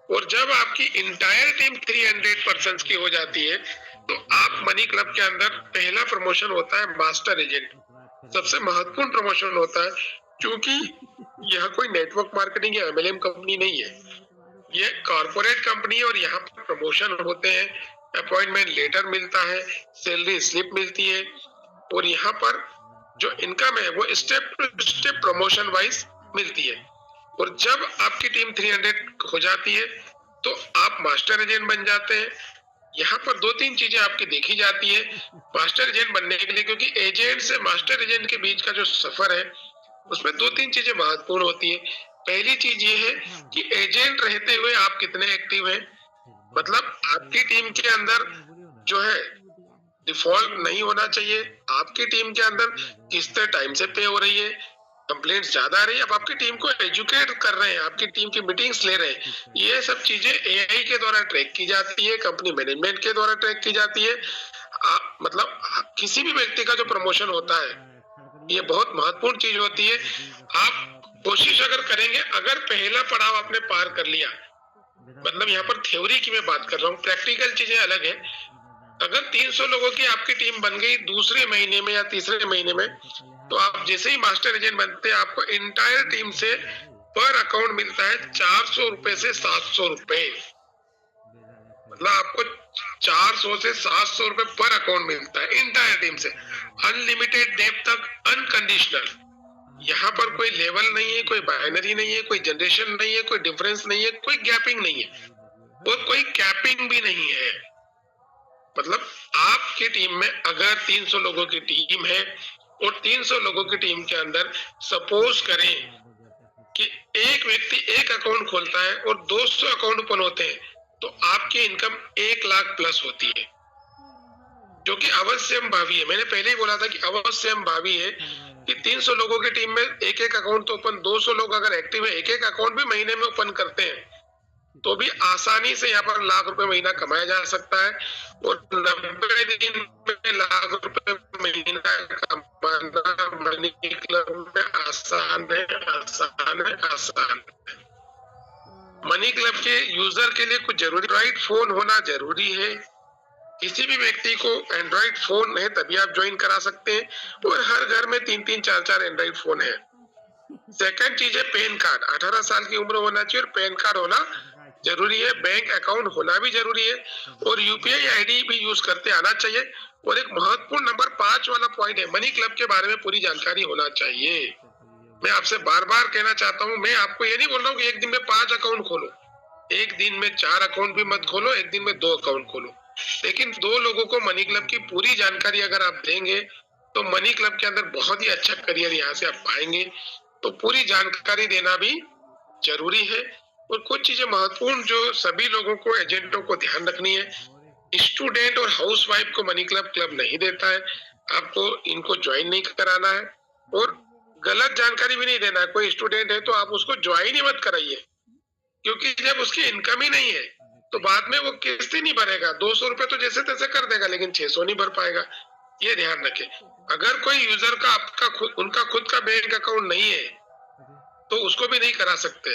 और जब आपकी इंटायर टीम 300 पर्सन्स की हो जाती है तो आप मनी क्लब के अंदर पहला प्रमोशन होता है मास्टर एजेंट, सबसे महत्वपूर्ण प्रमोशन होता है, क्योंकि यह कोई नेटवर्क मार्केटिंग या एमएलएम कंपनी नहीं है, ये कॉर्पोरेट कंपनी है, और यहाँ पर प्रमोशन होते हैं, अपॉइंटमेंट लेटर मिलता है, सैलरी स्लिप मिलती है, और यहाँ पर जो इनकम है वो step to step promotion wise मिलती है। और जब आपकी टीम 300 हो जाती है तो आप मास्टर एजेंट बन जाते हैं। यहाँ पर 2-3 चीजें आपकी देखी जाती है मास्टर एजेंट बनने के लिए, क्योंकि एजेंट से मास्टर एजेंट के बीच का जो सफर है उसमें 2-3 चीजें महत्वपूर्ण होती है। पहली चीज ये है कि एजेंट रहते हुए आप कितने एक्टिव हैं, मतलब आपकी टीम के अंदर जो है डिफॉल्ट नहीं होना चाहिए, आपकी टीम के अंदर किस्तें टाइम से पे हो रही है, कंप्लेंट्स ज्यादा आ रही है, अब आपकी टीम को एजुकेट कर रहे हैं, आपकी टीम की मीटिंग्स ले रहे हैं, ये सब चीजें एआई के द्वारा ट्रैक की जाती है, कंपनी मैनेजमेंट के द्वारा ट्रैक की जाती है। मतलब किसी भी व्यक्ति का जो प्रमोशन होता है ये बहुत महत्वपूर्ण चीज होती है। आप कोशिश अगर करेंगे, अगर पहला पड़ाव आपने पार कर लिया, मतलब यहाँ पर थ्योरी की मैं बात कर रहा हूँ, प्रैक्टिकल चीजें अलग है। अगर 300 लोगों की आपकी टीम बन गई दूसरे महीने में या तीसरे महीने में, तो आप जैसे ही मास्टर एजेंट बनते हैं आपको इंटायर टीम से पर अकाउंट मिलता है 400 रुपए से 700 रुपए, मतलब आपको 400 से 700 रुपए पर अकाउंट मिलता है इंटायर टीम से, अनलिमिटेड डेप तक, अनकंडीशनल। यहाँ पर कोई लेवल नहीं है, कोई बाइनरी नहीं है, कोई जनरेशन नहीं है, कोई डिफरेंस नहीं है, कोई गैपिंग नहीं है, और कोई कैपिंग भी नहीं है। मतलब आपकी टीम में अगर 300 लोगों की टीम है और 300 लोगों की टीम के अंदर सपोज करें कि एक व्यक्ति एक अकाउंट खोलता है और 200 अकाउंट ओपन होते हैं, तो आपकी इनकम 1 लाख प्लस होती है, जो कि अवश्यम भावी है। मैंने पहले ही बोला था कि अवश्यम भावी है कि 300 लोगों की टीम में एक एक अकाउंट तो ओपन, 200 लोग अगर एक्टिव है, एक एक अकाउंट भी महीने में ओपन करते हैं तो भी आसानी से यहाँ पर लाख रुपए महीना कमाया जा सकता है, और 90 दिन में लाख रुपए महीना कमाना मनी क्लब में आसान है, आसान है, आसान है। मनी क्लब के यूजर के लिए कुछ जरूरी, एंड्रॉइड फोन होना जरूरी है। किसी भी व्यक्ति को एंड्रॉइड फोन है तभी आप ज्वाइन करा सकते हैं, और हर घर में 3-3, 4-4 एंड्रॉइड फोन है। सेकंड चीज है पैन कार्ड, 18 साल की उम्र होना चाहिए और पैन कार्ड होना जरूरी है, बैंक अकाउंट होना भी जरूरी है, और यूपीआई आईडी भी यूज करते आना चाहिए। और एक महत्वपूर्ण नंबर 5 वाला पॉइंट है, मनी क्लब के बारे में पूरी जानकारी होना चाहिए। मैं आपसे बार बार कहना चाहता हूँ, मैं आपको ये नहीं बोल रहा हूँ कि एक दिन में 5 अकाउंट खोलो, एक दिन में 4 अकाउंट भी मत खोलो, एक दिन में 2 अकाउंट खोलो, लेकिन 2 लोगों को मनी क्लब की पूरी जानकारी अगर आप देंगे तो मनी क्लब के अंदर बहुत ही अच्छा करियर यहाँ से आप पाएंगे। तो पूरी जानकारी देना भी जरूरी है। और कुछ चीजें महत्वपूर्ण जो सभी लोगों को, एजेंटों को ध्यान रखनी है, स्टूडेंट और हाउसवाइफ को मनी क्लब नहीं देता है, आपको इनको ज्वाइन नहीं कराना है। और गलत जानकारी भी नहीं देना है। कोई स्टूडेंट है तो आप उसको ज्वाइन ही मत कराइए, क्योंकि जब उसकी इनकम ही नहीं है तो बाद में वो किस्त ही नहीं भरेगा। 200 रुपए तो जैसे तैसे कर देगा, लेकिन 600 नहीं भर पाएगा। ये ध्यान रखें। अगर कोई यूजर का उनका खुद का बैंक अकाउंट नहीं है तो उसको भी नहीं करा सकते।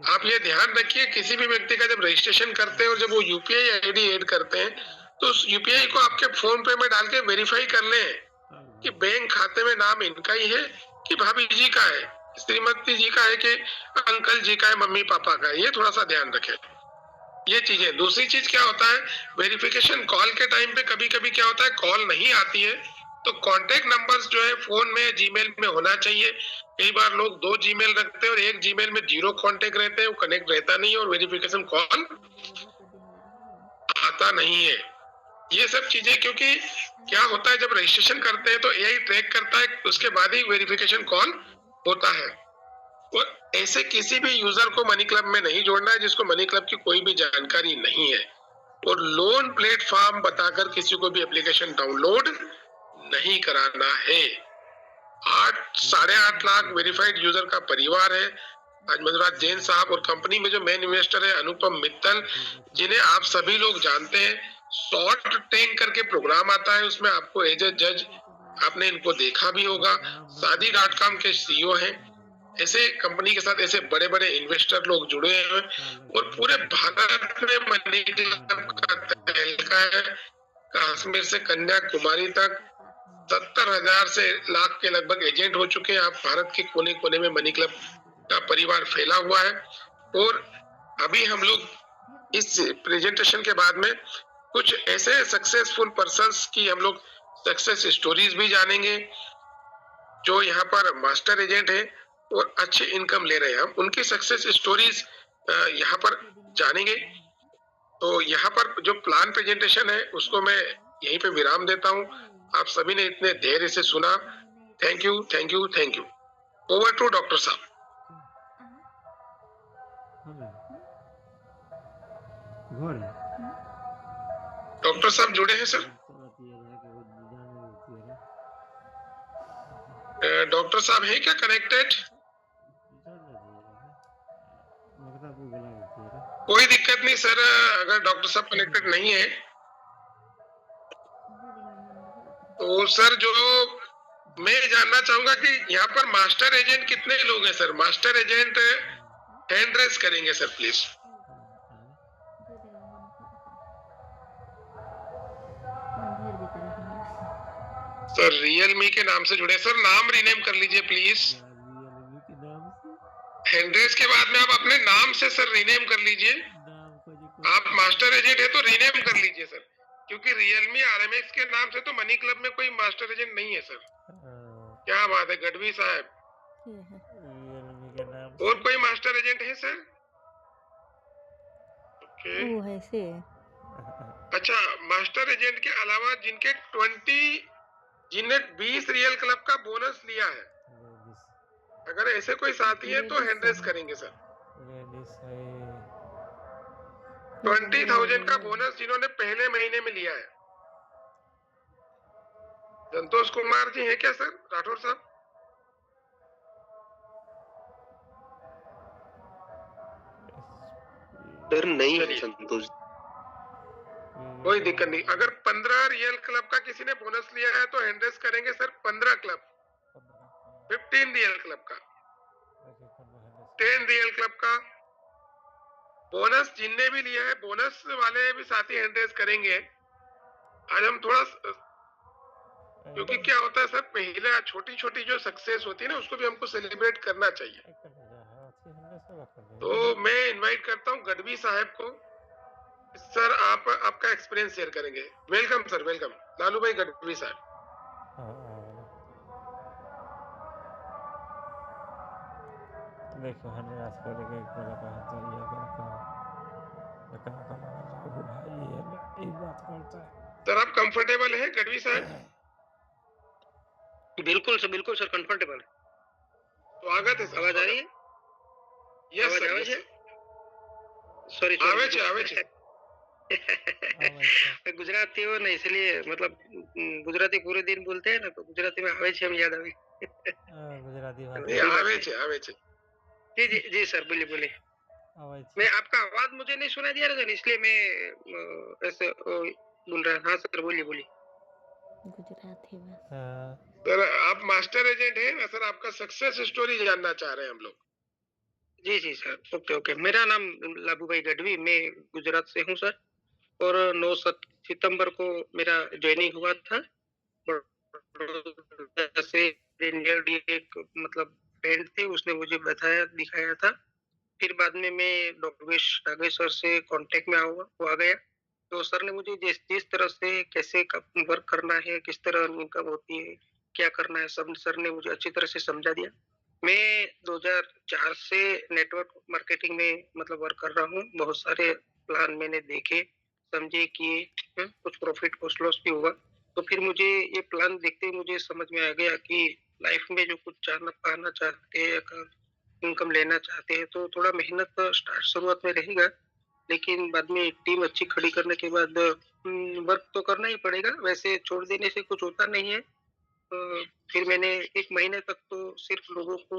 आप ये ध्यान रखिए, किसी भी व्यक्ति का जब रजिस्ट्रेशन करते हैं और जब वो यूपीआई आईडी ऐड करते हैं तो उस यूपीआई को आपके फोन पे में डाल के वेरीफाई कर लें कि बैंक खाते में नाम इनका ही है कि भाभी जी का है, श्रीमती जी का है कि अंकल जी का है, मम्मी पापा का है। ये थोड़ा सा ध्यान रखें। ये चीजें। दूसरी चीज क्या होता है, वेरिफिकेशन कॉल के टाइम पे कभी कभी क्या होता है, कॉल नहीं आती है तो कांटेक्ट नंबर्स जो है फोन में जीमेल में होना चाहिए। कई बार लोग 2 जीमेल रखते हैं और एक जीमेल में 0 कांटेक्ट रहते हैं, वो कनेक्ट रहता नहीं है और वेरिफिकेशन कॉल आता नहीं है। ये सब चीजें, क्योंकि क्या होता है जब रजिस्ट्रेशन करते हैं तो एआई ट्रैक करता है, उसके बाद ही वेरिफिकेशन कॉल होता है। और ऐसे किसी भी यूजर को मनी क्लब में नहीं जोड़ना है जिसको मनी क्लब की कोई भी जानकारी नहीं है। और लोन प्लेटफॉर्म बताकर किसी को भी एप्लीकेशन डाउनलोड नहीं कराना है। 8.5 लाख वेरीफाइड यूजर का परिवार है आज मधुराज जैन साहब, और कंपनी में जो मेन इन्वेस्टर है अनुपम मित्तल, जिन्हें आप सभी लोग जानते हैं। शॉर्ट टैंक करके प्रोग्राम आता है, उसमें आपको एज ए जज आपने इनको देखा भी होगा। शादी.com के सीईओ हैं। ऐसे कंपनी के साथ ऐसे बड़े बड़े इन्वेस्टर लोग जुड़े हैं और पूरे भारत में मनी क्लब का तहलका है। कश्मीर से कन्याकुमारी तक 70,000 से लाख के लगभग एजेंट हो चुके हैं। आप भारत के कोने कोने में मनी क्लब का परिवार फैला हुआ है। और अभी हम लोग इस प्रेजेंटेशन के बाद में कुछ ऐसे सक्सेसफुल पर्संस की हम लोग सक्सेस स्टोरीज भी जानेंगे जो यहाँ पर मास्टर एजेंट है और अच्छी इनकम ले रहे हैं। हम उनकी सक्सेस स्टोरीज यहाँ पर जानेंगे। तो यहाँ पर जो प्लान प्रेजेंटेशन है उसको मैं यहीं पे विराम देता हूँ। आप सभी ने इतने धैर्य से सुना, thank you, thank you, thank you. Over to doctor साहब। डॉक्टर साहब जुड़े हैं सर? डॉक्टर साहब है क्या कनेक्टेड? कोई दिक्कत नहीं सर, अगर डॉक्टर साहब कनेक्टेड नहीं है तो सर जो मैं जानना चाहूंगा कि यहाँ पर मास्टर एजेंट कितने लोग हैं sir? Master agent hand raise करेंगे सर प्लीज। सर रियलमी के नाम से जुड़े सर, नाम रीनेम कर लीजिए प्लीज। हैंड रेस के बाद में आप अपने नाम से सर रीनेम कर लीजिए। आप मास्टर एजेंट है तो रीनेम कर लीजिए सर, क्योंकि रियलमी आरएमएक्स के नाम से तो मनी क्लब में कोई मास्टर एजेंट नहीं है सर। क्या बात है गढ़वी साहब, और कोई मास्टर एजेंट है सर? ओके अच्छा, मास्टर एजेंट के अलावा जिन्हें 20 रियल क्लब का बोनस लिया है, अगर ऐसे कोई साथी है तो हैंड रेस करेंगे सर। 20,000 का बोनस जिन्होंने पहले महीने में लिया है। संतोष कुमार जी है क्या सर? राठौर साहब? सर नहीं है संतोष। कोई दिक्कत नहीं। अगर 15 रियल क्लब का किसी ने बोनस लिया है तो हैंड रेस करेंगे सर। 15 क्लब, 15 रियल क्लब का, 10 रियल क्लब का बोनस जिनने भी लिया है, बोनस वाले भी साथी हैंड रेस करेंगे। आज हम थोड़ा, क्योंकि क्या होता है सर, पहले छोटी छोटी जो सक्सेस होती है ना उसको भी हमको सेलिब्रेट करना चाहिए। तो मैं इनवाइट करता हूँ गढ़वी साहब को। सर आप आपका एक्सपीरियंस शेयर करेंगे। Welcome sir, welcome. लालू भाई गढ़वी साहब। देखो हमें आज करेंगे एक बड़ा कहा तो ये कहा भाई ये बात करता है। सर आप कंफर्टेबल हैं गढ़वी साहब? बिल्कुल सर कंफर्टेबल है। स्वागत है सर। आवाज आ रही है? यस सर, आवाज है? सॉरी आवे छे। गुजराती हो ना, इसलिए मतलब गुजराती पूरे दिन बोलते हैं ना, तो गुजराती में आवे छे हम याद आवे। गुजराती नहीं, भाषा आवे છે आवे છે जी जी जी सर, बोलिए बोलिए। આવે છે मैं आपका आवाज मुझे नहीं सुनाई दिया सर, इसलिए मैं ऐसे बोल रहा। हाँ सर, बोलिए बोलिए। गुजराती में हाँ, सर आप मास्टर एजेंट हैं ना सर, आपका सक्सेस स्टोरी जानना चाह रहे हैं हम लोग। जी जी सर, ओके ओके। मेरा नाम लाबूभाई गढ़वी, मैं गुजरात से हूँ सर। और 9 सितंबर को मेरा ज्वाइनिंग हुआ था। बड़ौदा से नियर एक मतलब फ्रेंड थे, उसने मुझे बताया दिखाया था। फिर बाद में मैं डॉक्टर नागेश सर से कांटेक्ट में वो आ गया। तो सर ने मुझे जिस जिस तरह से कैसे वर्क करना है, किस तरह इनकम होती है, क्या करना है, सब सर ने मुझे अच्छी तरह से समझा दिया। मैं 2004 से नेटवर्क मार्केटिंग में मतलब वर्क कर रहा हूँ। बहुत सारे प्लान मैंने देखे, समझे, किए, कुछ प्रॉफिट कुछ लॉस भी हुआ। तो फिर मुझे ये प्लान देखते ही मुझे समझ में आ गया कि लाइफ में जो कुछ पाना चाहते हैं, अगर इनकम लेना चाहते हैं, तो थोड़ा मेहनत स्टार्ट शुरुआत में रहेगा, लेकिन बाद में एक टीम अच्छी खड़ी करने के बाद वर्क तो करना ही पड़ेगा। वैसे छोड़ देने से कुछ होता नहीं है। फिर मैंने 1 महीने तक तो सिर्फ लोगों को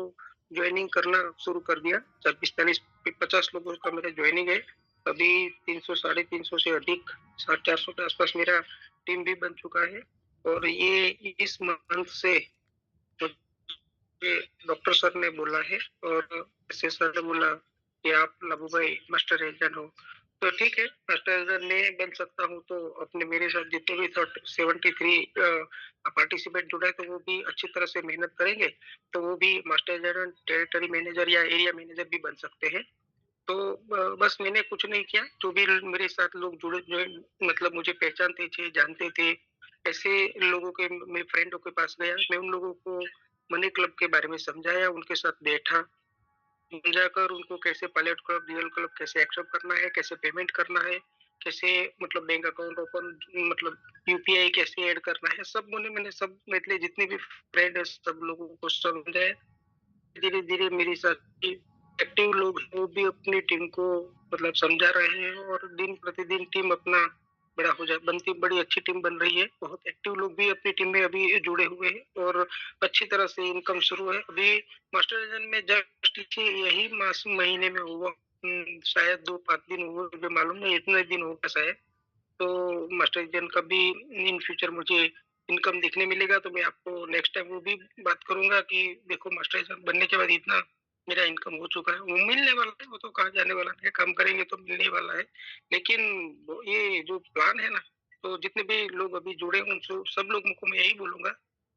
जॉइनिंग करना शुरू कर दिया। 40-40 50 लोगों का मेरा जॉइनिंग है। अभी 300 साढ़े 300 से अधिक 450 के आसपास मेरा टीम भी बन चुका है। और ये इस मंथ से मुझे डॉक्टर सर ने बोला है, और ऐसे सर ने बोला कि आप लाबू भाई मास्टर एजेंट हो। तो ठीक है, मास्टर एजेंट नहीं बन सकता हूँ तो अपने मेरे साथ जितने भी 73 पार्टिसिपेंट जुड़े, तो वो भी अच्छी तरह से मेहनत करेंगे, तो वो भी मास्टर एजेंट, टेरिटरी मैनेजर या एरिया मैनेजर भी बन सकते हैं। तो बस मैंने कुछ नहीं किया, जो भी मेरे साथ लोग जुड़े जो मतलब मुझे पहचानते थे, जानते थे, ऐसे लोगों के मेरे फ्रेंडों के पास गया। मैं उन लोगों को मनी क्लब के बारे में समझाया, उनके साथ बैठा, जाकर उनको कैसे पायलट क्लब, रियल क्लब कैसे एक्सेप्ट करना है, कैसे पेमेंट करना है, कैसे मतलब बैंक अकाउंट ओपन, मतलब यूपीआई कैसे ऐड करना है, सब मैंने सब मतलब जितने भी फ्रेंड है सब लोगों को समझाया। धीरे धीरे मेरे साथ एक्टिव लोग हैं, वो भी अपनी टीम को मतलब समझा रहे हैं, और दिन प्रतिदिन टीम अपना बड़ा हो जा बनती बड़ी अच्छी टीम बन रही है। बहुत एक्टिव लोग भी अपनी टीम में अभी जुड़े हुए हैं, और अच्छी तरह से इनकम शुरू है। अभी मास्टर एजेंट में जस्ट यही मास महीने में हुआ, शायद 2-5 दिन हुए, मुझे मालूम नहीं इतने दिन हो गया शायद। तो मास्टर एजेंट का भी इन फ्यूचर मुझे इनकम देखने मिलेगा, तो मैं आपको नेक्स्ट टाइम वो भी बात करूंगा कि देखो मास्टर एजेंट बनने के बाद इतना मेरा इनकम हो चुका है। वो मिलने वाला है, वो तो कहाँ जाने वाला है, काम करेंगे तो मिलने वाला है। लेकिन ये जो प्लान है ना, तो जितने भी लोग अभी जुड़े उन सब लोगों को मैं यही बोलूंगा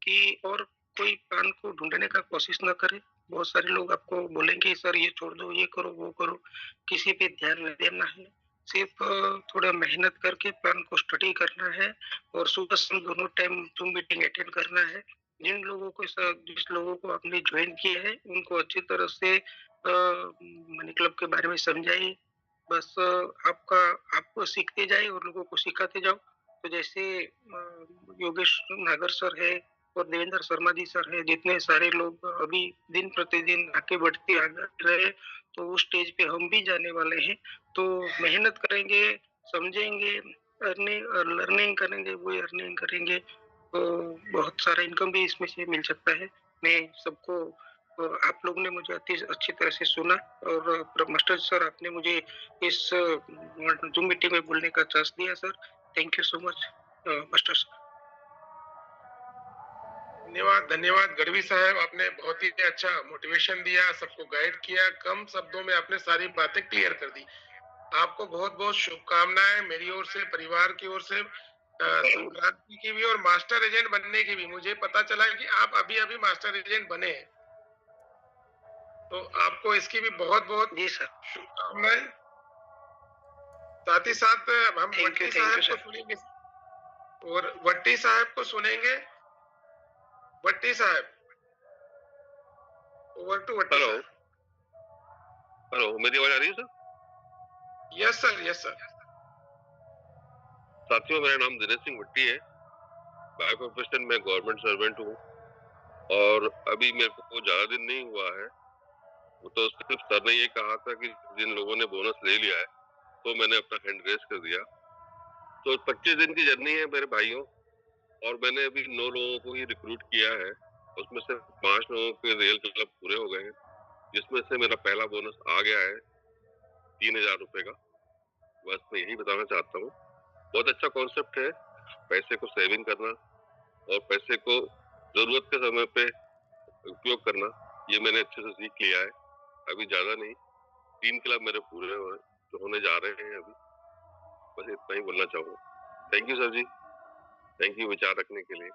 कि और कोई प्लान को ढूंढने का कोशिश न करे। बहुत सारे लोग आपको बोलेंगे सर ये छोड़ दो, ये करो, वो करो, किसी पे ध्यान नहीं देना है। सिर्फ थोड़ा मेहनत करके प्लान को स्टडी करना है, और सुबह शाम दोनों टाइम जूम मीटिंग अटेंड करना है। जिस लोगों को आपने ज्वाइन किया है उनको अच्छी तरह से मनी क्लब के बारे में समझाइए। बस आपका आपको सीखते जाए और लोगों को सिखाते जाओ। तो जैसे योगेश नागर सर है और देवेंद्र शर्मा जी सर है, जितने सारे लोग अभी दिन प्रतिदिन आगे बढ़ते आ रहे, तो उस स्टेज पे हम भी जाने वाले हैं। तो मेहनत करेंगे, समझेंगे, लर्निंग करेंगे, वो अर्निंग करेंगे, तो बहुत सारा इनकम भी इसमें से मिल सकता है। मैं सबको आप लोगों ने मुझे अति अच्छी तरह से सुना, और मास्टर सर आपने मुझे इस जूम मीटिंग में बोलने का चांस दिया sir. Thank you so much master sir. धन्यवाद धन्यवाद गढ़वी साहब, आपने बहुत ही अच्छा मोटिवेशन दिया, सबको गाइड किया, कम शब्दों में आपने सारी बातें क्लियर कर दी। आपको बहुत बहुत शुभकामनाएं मेरी ओर से, परिवार की ओर से, संक्रांति की भी और मास्टर एजेंट बनने की भी। मुझे पता चला कि आप अभी अभी मास्टर एजेंट बने हैं, तो आपको इसकी भी बहुत बहुत जी सर, शुभकामनाएं। साथ ही साथ हम थैंक यू वट्टी थैंक साहब यू को सर। सुनेंगे, और वट्टी साहब को सुनेंगे। वट्टी साहब, ओवर टू वट्टी हेलो साहब। हेलो, मेरी आवाज आ रही है sir? Yes sir, yes sir. साथियों, मेरा नाम दिनेश सिंह भट्टी है। बाय प्रोफेशन मैं गवर्नमेंट सर्वेंट हूँ, और अभी मेरे को ज्यादा दिन नहीं हुआ है। वो तो सिर्फ सर ने ये कहा था कि जिन लोगों ने बोनस ले लिया है, तो मैंने अपना हैंड रेस कर दिया। तो 25 दिन की जर्नी है मेरे भाइयों, और मैंने अभी 9 लोगों को ही रिक्रूट किया है। उसमें से 5 लोगों के रियल क्लब पूरे हो गए हैं, जिसमें से मेरा पहला बोनस आ गया है 3,000 रुपए का। बस मैं यही बताना चाहता हूँ। बहुत अच्छा कॉन्सेप्ट है, पैसे को सेविंग करना और पैसे को जरूरत के समय पे उपयोग करना, ये मैंने अच्छे से सीख लिया है। अभी ज्यादा नहीं, 3 क्लब मेरे पूरे होने जा रहे हैं अभी। बस इतना ही बोलना चाहूँगा। Thank you sir ji, thank you विचार रखने के लिए।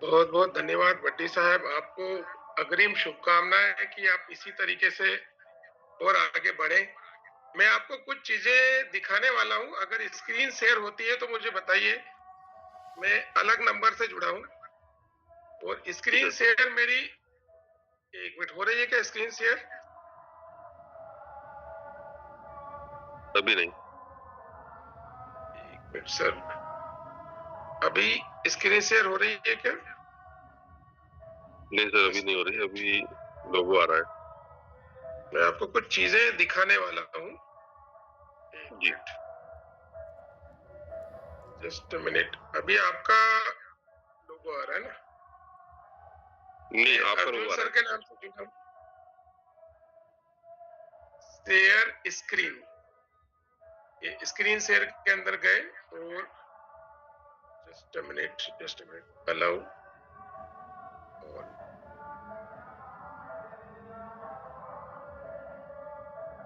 बहुत बहुत धन्यवाद भट्टी साहब, आपको अग्रिम शुभकामनाएं कि आप इसी तरीके से और आगे बढ़े। मैं आपको कुछ चीजें दिखाने वाला हूं, अगर स्क्रीन शेयर होती है तो मुझे बताइए। मैं अलग नंबर से जुड़ा हूं और स्क्रीन शेयर मेरी 1 मिनट हो रही है क्या स्क्रीन शेयर? अभी नहीं। 1 मिनट सर, अभी स्क्रीन शेयर हो रही है क्या? नहीं सर, अभी नहीं हो रही, अभी लोगो आ रहा है। मैं आपको कुछ चीजें दिखाने वाला हूँ। जी जस्ट मिनट, अभी आपका लोगो आ रहा है ना? नहीं, आपका अर्जुन लोगो आ सर रहा के नाम से जुड़ा हूँ। शेयर स्क्रीन, ये स्क्रीन शेयर के अंदर गए और जस्ट मिनट अलाउ।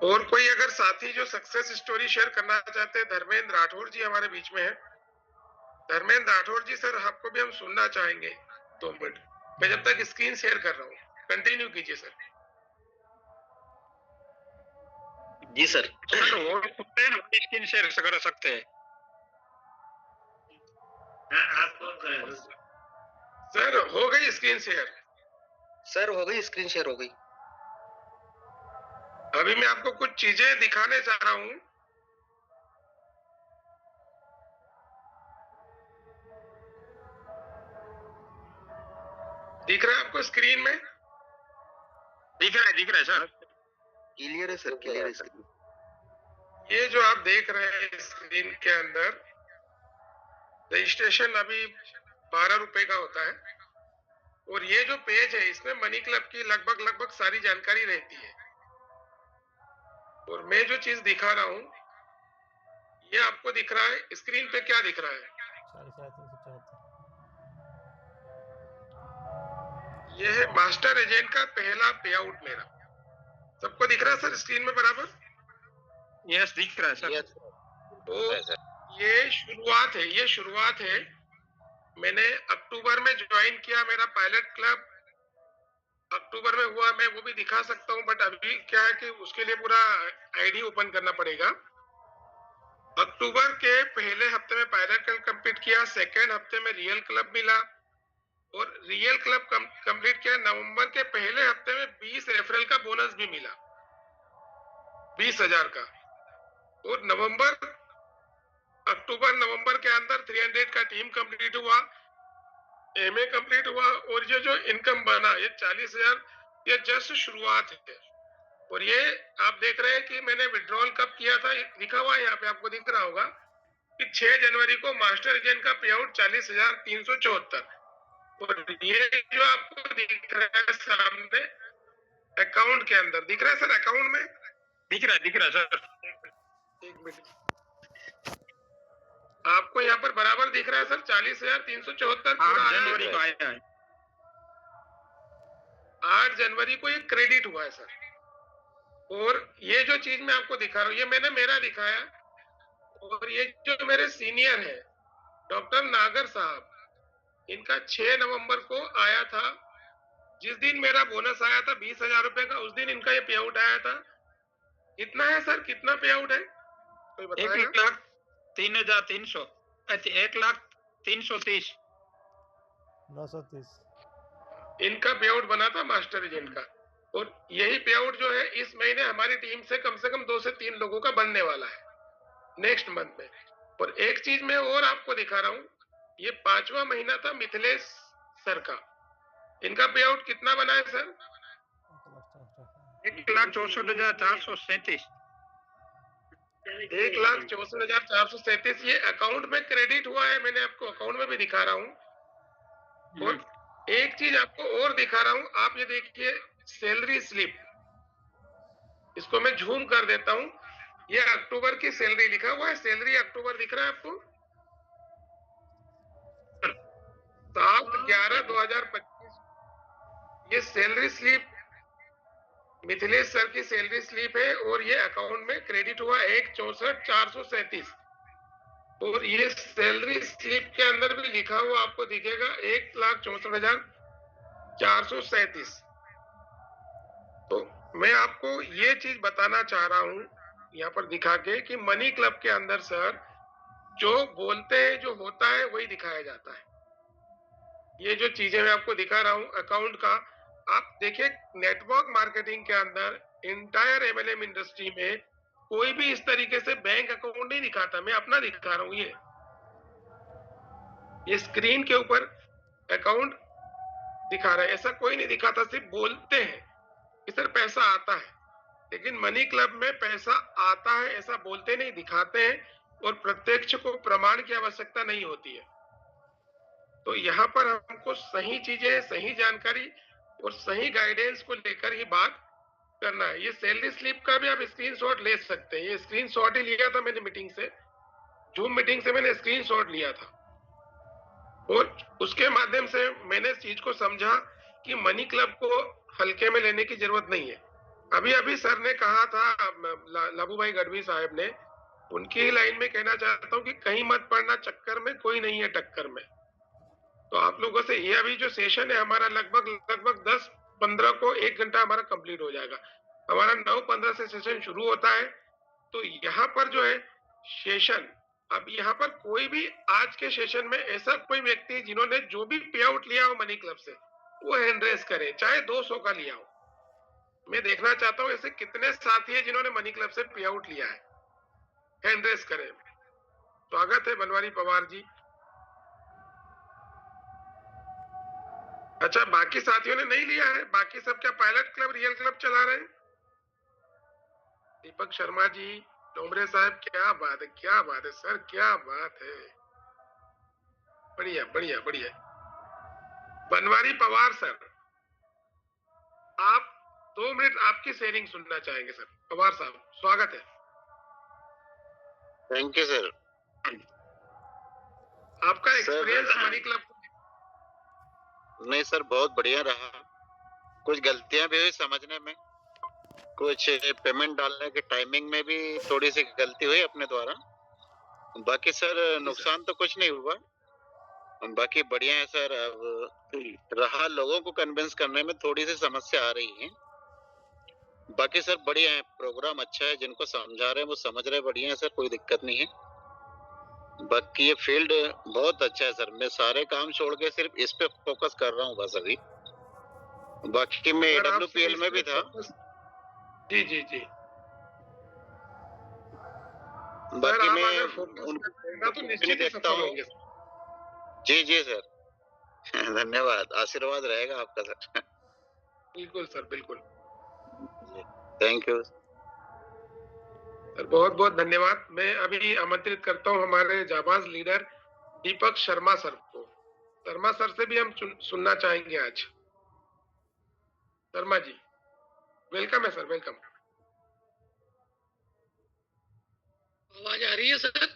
और कोई अगर साथी जो सक्सेस स्टोरी शेयर करना चाहते हैं, धर्मेंद्र राठौर जी हमारे बीच में है। धर्मेंद्र राठौर जी सर, आपको भी हम सुनना चाहेंगे 2 मिनट। मैं जब तक स्क्रीन शेयर कर रहा हूँ, कंटिन्यू कीजिए सर। जी सर। सर हो सकते हैं, स्क्रीन शेयर कर सकते हैं। सर हो गई स्क्रीन शेयर? सर हो गई, स्क्रीन शेयर हो गई। अभी मैं आपको कुछ चीजें दिखाने चाह रहा हूँ। दिख रहा है आपको स्क्रीन में? दिख रहा है सर। क्लियर है सर, क्लियर है स्क्रीन। ये जो आप देख रहे हैं स्क्रीन के अंदर, रजिस्ट्रेशन अभी 12 रुपए का होता है और ये जो पेज है इसमें मनी क्लब की लगभग सारी जानकारी रहती है। और मैं जो चीज दिखा रहा हूँ, ये आपको दिख रहा है स्क्रीन पे, क्या दिख रहा है? 44,374। ये है मास्टर एजेंट का पहला पे आउट मेरा। सबको दिख रहा है सर स्क्रीन में बराबर? यस, दिख रहा है सर। तो ये शुरुआत है। मैंने अक्टूबर में ज्वाइन किया, मेरा पायलट क्लब अक्टूबर में हुआ। मैं वो भी दिखा सकता हूँ, बट अभी क्या है कि उसके लिए पूरा आईडी ओपन करना पड़ेगा। अक्टूबर के पहले हफ्ते में पायलट क्लब कंप्लीट किया, सेकेंड हफ्ते में रियल क्लब मिला और रियल क्लब कंप्लीट किया। नवंबर के पहले हफ्ते में 20 रेफरल का बोनस भी मिला, 20,000 का। और अक्टूबर नवंबर के अंदर 300 का टीम कंप्लीट हुआ, एमए कंप्लीट हुआ और ये जो इनकम बना ये 40,000, ये जस्ट शुरुआत है। और ये आप देख रहे हैं कि मैंने विड्रॉल कब किया था, लिखा हुआ है यहाँ पे, आपको दिख रहा होगा कि 6 जनवरी को मास्टर एजेंट का पे आउट 40,374। और ये जो आपको दिख रहा है सामने अकाउंट के अंदर, दिख रहा है सर अकाउंट में? दिख रहा है सर। 1 मिनट, आपको यहाँ पर बराबर दिख रहा है सर 40,374 पूरा 8 जनवरी को आया है। 8 जनवरी को ये क्रेडिट हुआ है सर। और ये जो चीज मैं आपको दिखा रहा हूँ, ये मैंने मेरा दिखाया। और ये जो मेरे सीनियर है डॉक्टर नागर साहब, इनका 6 नवंबर को आया था। जिस दिन मेरा बोनस आया था 20,000 रुपए का, उस दिन इनका ये पे आउट आया था। कितना है सर, कितना पे आउट है कोई बताएगा? 1,03,300, 1,03,30। 930। इनका पे आउट बना था मास्टर एजेंट का। और यही पे आउट जो है इस महीने हमारी टीम से कम 2 से 3 लोगों का बनने वाला है नेक्स्ट मंथ में। और एक चीज मैं और आपको दिखा रहा हूँ, ये 5वां महीना था मिथिलेश सर का। इनका पे आउट कितना बना है सर? 1,64,437। 1,64,437 ये अकाउंट में क्रेडिट हुआ है। मैंने आपको अकाउंट में भी दिखा रहा हूँ और एक चीज आपको और दिखा रहा हूं, आप ये देखिए सैलरी स्लिप, इसको मैं झूम कर देता हूं, ये अक्टूबर की सैलरी लिखा हुआ है, सैलरी अक्टूबर दिख रहा है आपको, 7/11/2025, ये सैलरी स्लिप मिथिलेश सर की सैलरी स्लिप है और ये अकाउंट में क्रेडिट हुआ 1/64/437 और ये सैलरी स्लिप के अंदर भी लिखा हुआ आपको दिखेगा 1,64,437। तो मैं आपको ये चीज बताना चाह रहा हूं यहाँ पर दिखा के कि मनी क्लब के अंदर सर जो बोलते हैं जो होता है वही दिखाया जाता है। ये जो चीजें मैं आपको दिखा रहा हूं अकाउंट का, आप देखिए नेटवर्क मार्केटिंग के अंदर इंटायर एमएलएम इंडस्ट्री में कोई भी इस तरीके से बैंक अकाउंट नहीं दिखाता, मैं अपना दिखा रहा हूं। ये स्क्रीन के ऊपर अकाउंट दिखा रहा है, ऐसा कोई नहीं दिखाता, सिर्फ बोलते हैं कि सर पैसा आता है, लेकिन मनी क्लब में पैसा आता है ऐसा बोलते नहीं, दिखाते हैं और प्रत्यक्ष को प्रमाण की आवश्यकता नहीं होती है। तो यहाँ पर हमको सही चीजें, सही जानकारी और सही गाइडेंस को लेकर ही बात करना है। ये सैलरी स्लिप का भी आप स्क्रीनशॉट ले सकते हैं, ये स्क्रीनशॉट ही लिया था मैंने मीटिंग से, जूम मीटिंग से मैंने स्क्रीनशॉट लिया था और उसके माध्यम से मैंने इस चीज को समझा कि मनी क्लब को हल्के में लेने की जरूरत नहीं है। अभी अभी सर ने कहा था, लाबू भाई गढ़वी साहब ने, उनकी लाइन में कहना चाहता हूँ कि कहीं मत पड़ना चक्कर में, कोई नहीं है टक्कर में। तो आप लोगों से ये अभी जो सेशन है हमारा लगभग 10-15 को 1 घंटा हमारा कंप्लीट हो जाएगा। हमारा 9:15 से सेशन शुरू होता है। तो यहाँ पर जो है सेशन, अब यहाँ पर कोई भी आज के सेशन में ऐसा कोई व्यक्ति जिन्होंने जो भी पे आउट लिया हो मनी क्लब से वो हैंड रेस करे, चाहे 200 का लिया हो। मैं देखना चाहता हूँ ऐसे कितने साथी है जिन्होंने मनी क्लब से पे आउट लिया है, हैंड रेस करें। स्वागत है बनवारी पवार जी। अच्छा, बाकी साथियों ने नहीं लिया है, बाकी सब क्या पायलट क्लब, रियल क्लब चला रहे हैं? दीपक शर्मा जी, डोमरे साहब, क्या बात है, क्या बात है सर, क्या बात है, बढ़िया बढ़िया बढ़िया। बनवारी पवार सर, आप 2 मिनट आपकी शेयरिंग सुनना चाहेंगे सर। पवार साहब स्वागत है। Thank you sir. आपका एक्सपीरियंस मनी क्लब? नहीं सर, बहुत बढ़िया रहा। कुछ गलतियां भी हुई समझने में, कुछ पेमेंट डालने के टाइमिंग में भी थोड़ी सी गलती हुई अपने द्वारा। बाकी सर नुकसान तो कुछ नहीं हुआ, बाकी बढ़िया है सर। अब रहा लोगों को कन्विंस करने में थोड़ी सी समस्या आ रही है। बाकी सर बढ़िया है, प्रोग्राम अच्छा है, जिनको समझा रहे हैं वो समझ रहे, बढ़िया है सर, कोई दिक्कत नहीं है। बाकी ये फील्ड बहुत अच्छा है सर, मैं सारे काम छोड़ के सिर्फ इस पे फोकस कर रहा हूँ बस अभी। बाकी मैं AWPL में भी था। जी जी जी। बाकी मैं उनको तो निश्चित ही सफल होंगे। जी जी सर धन्यवाद, आशीर्वाद रहेगा आपका सर। बिल्कुल सर, बिल्कुल। थैंक यू सर, बहुत बहुत धन्यवाद। मैं अभी आमंत्रित करता हूं हमारे जाबाज लीडर दीपक शर्मा सर को। शर्मा सर से भी हम सुनना चाहेंगे आज। शर्मा जी, वेलकम है सर, वेलकम। आवाज आ रही है sir?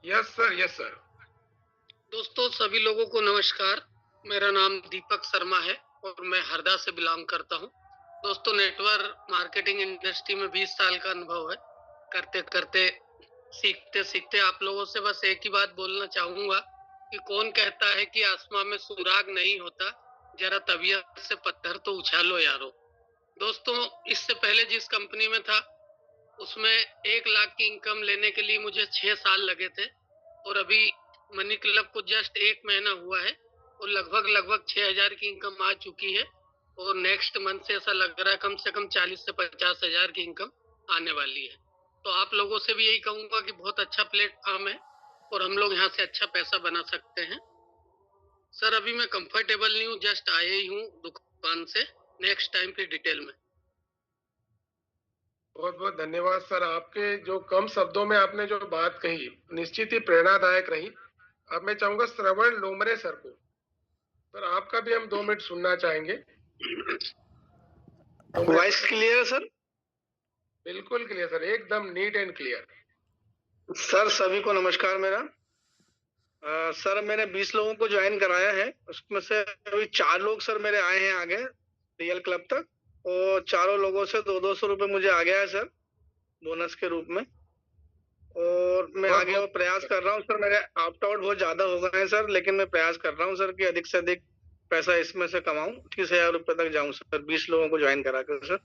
Yes sir, yes sir. दोस्तों सभी लोगों को नमस्कार, मेरा नाम दीपक शर्मा है और मैं हरदा से बिलोंग करता हूं। दोस्तों नेटवर्क मार्केटिंग इंडस्ट्री में 20 साल का अनुभव है। करते करते सीखते सीखते आप लोगों से बस एक ही बात बोलना चाहूंगा कि कौन कहता है कि आसमां में सुराग नहीं होता, जरा तबीयत से पत्थर तो उछालो यारो। दोस्तों इससे पहले जिस कंपनी में था उसमें 1 लाख की इनकम लेने के लिए मुझे 6 साल लगे थे और अभी मनी क्लब को जस्ट 1 महीना हुआ है और लगभग 6,000 की इनकम आ चुकी है और नेक्स्ट मंथ से ऐसा लग रहा है कम से कम 40 से 50 हजार की इनकम आने वाली है। तो आप लोगों से भी यही कहूंगा कि बहुत अच्छा प्लेटफॉर्म है और हम लोग यहाँ से अच्छा पैसा बना सकते हैं। सर अभी मैं कंफर्टेबल नहीं हूँ, जस्ट आए ही हूँ दुकान से, नेक्स्ट टाइम फिर डिटेल में। बहुत बहुत धन्यवाद सर। आपके जो कम शब्दों में आपने जो बात कही निश्चित ही प्रेरणादायक रही। अब मैं चाहूंगा श्रवण लोमरे सर को। सर आपका भी हम 2 मिनट सुनना चाहेंगे। 2 मिनट वॉइस क्लियर है सर? बिल्कुल क्लियर सर, एकदम नीट एंड क्लियर। सर सभी को नमस्कार मेरा। सर मैंने 20 लोगों को ज्वाइन कराया है, उसमें से अभी 4 लोग सर मेरे आए हैं आगे रियल क्लब तक, और चारों लोगों से 200 रुपये मुझे आ गया है सर बोनस के रूप में। और मैं बहुत आगे बहुत और प्रयास कर रहा हूँ सर, मेरे ऑप्ट आउट बहुत ज्यादा हो गए हैं सर, लेकिन मैं प्रयास कर रहा हूँ सर कि अधिक से अधिक पैसा इसमें से कमाऊं, 30,000 रुपये तक जाऊं सर 20 लोगों को ज्वाइन करा कर सर।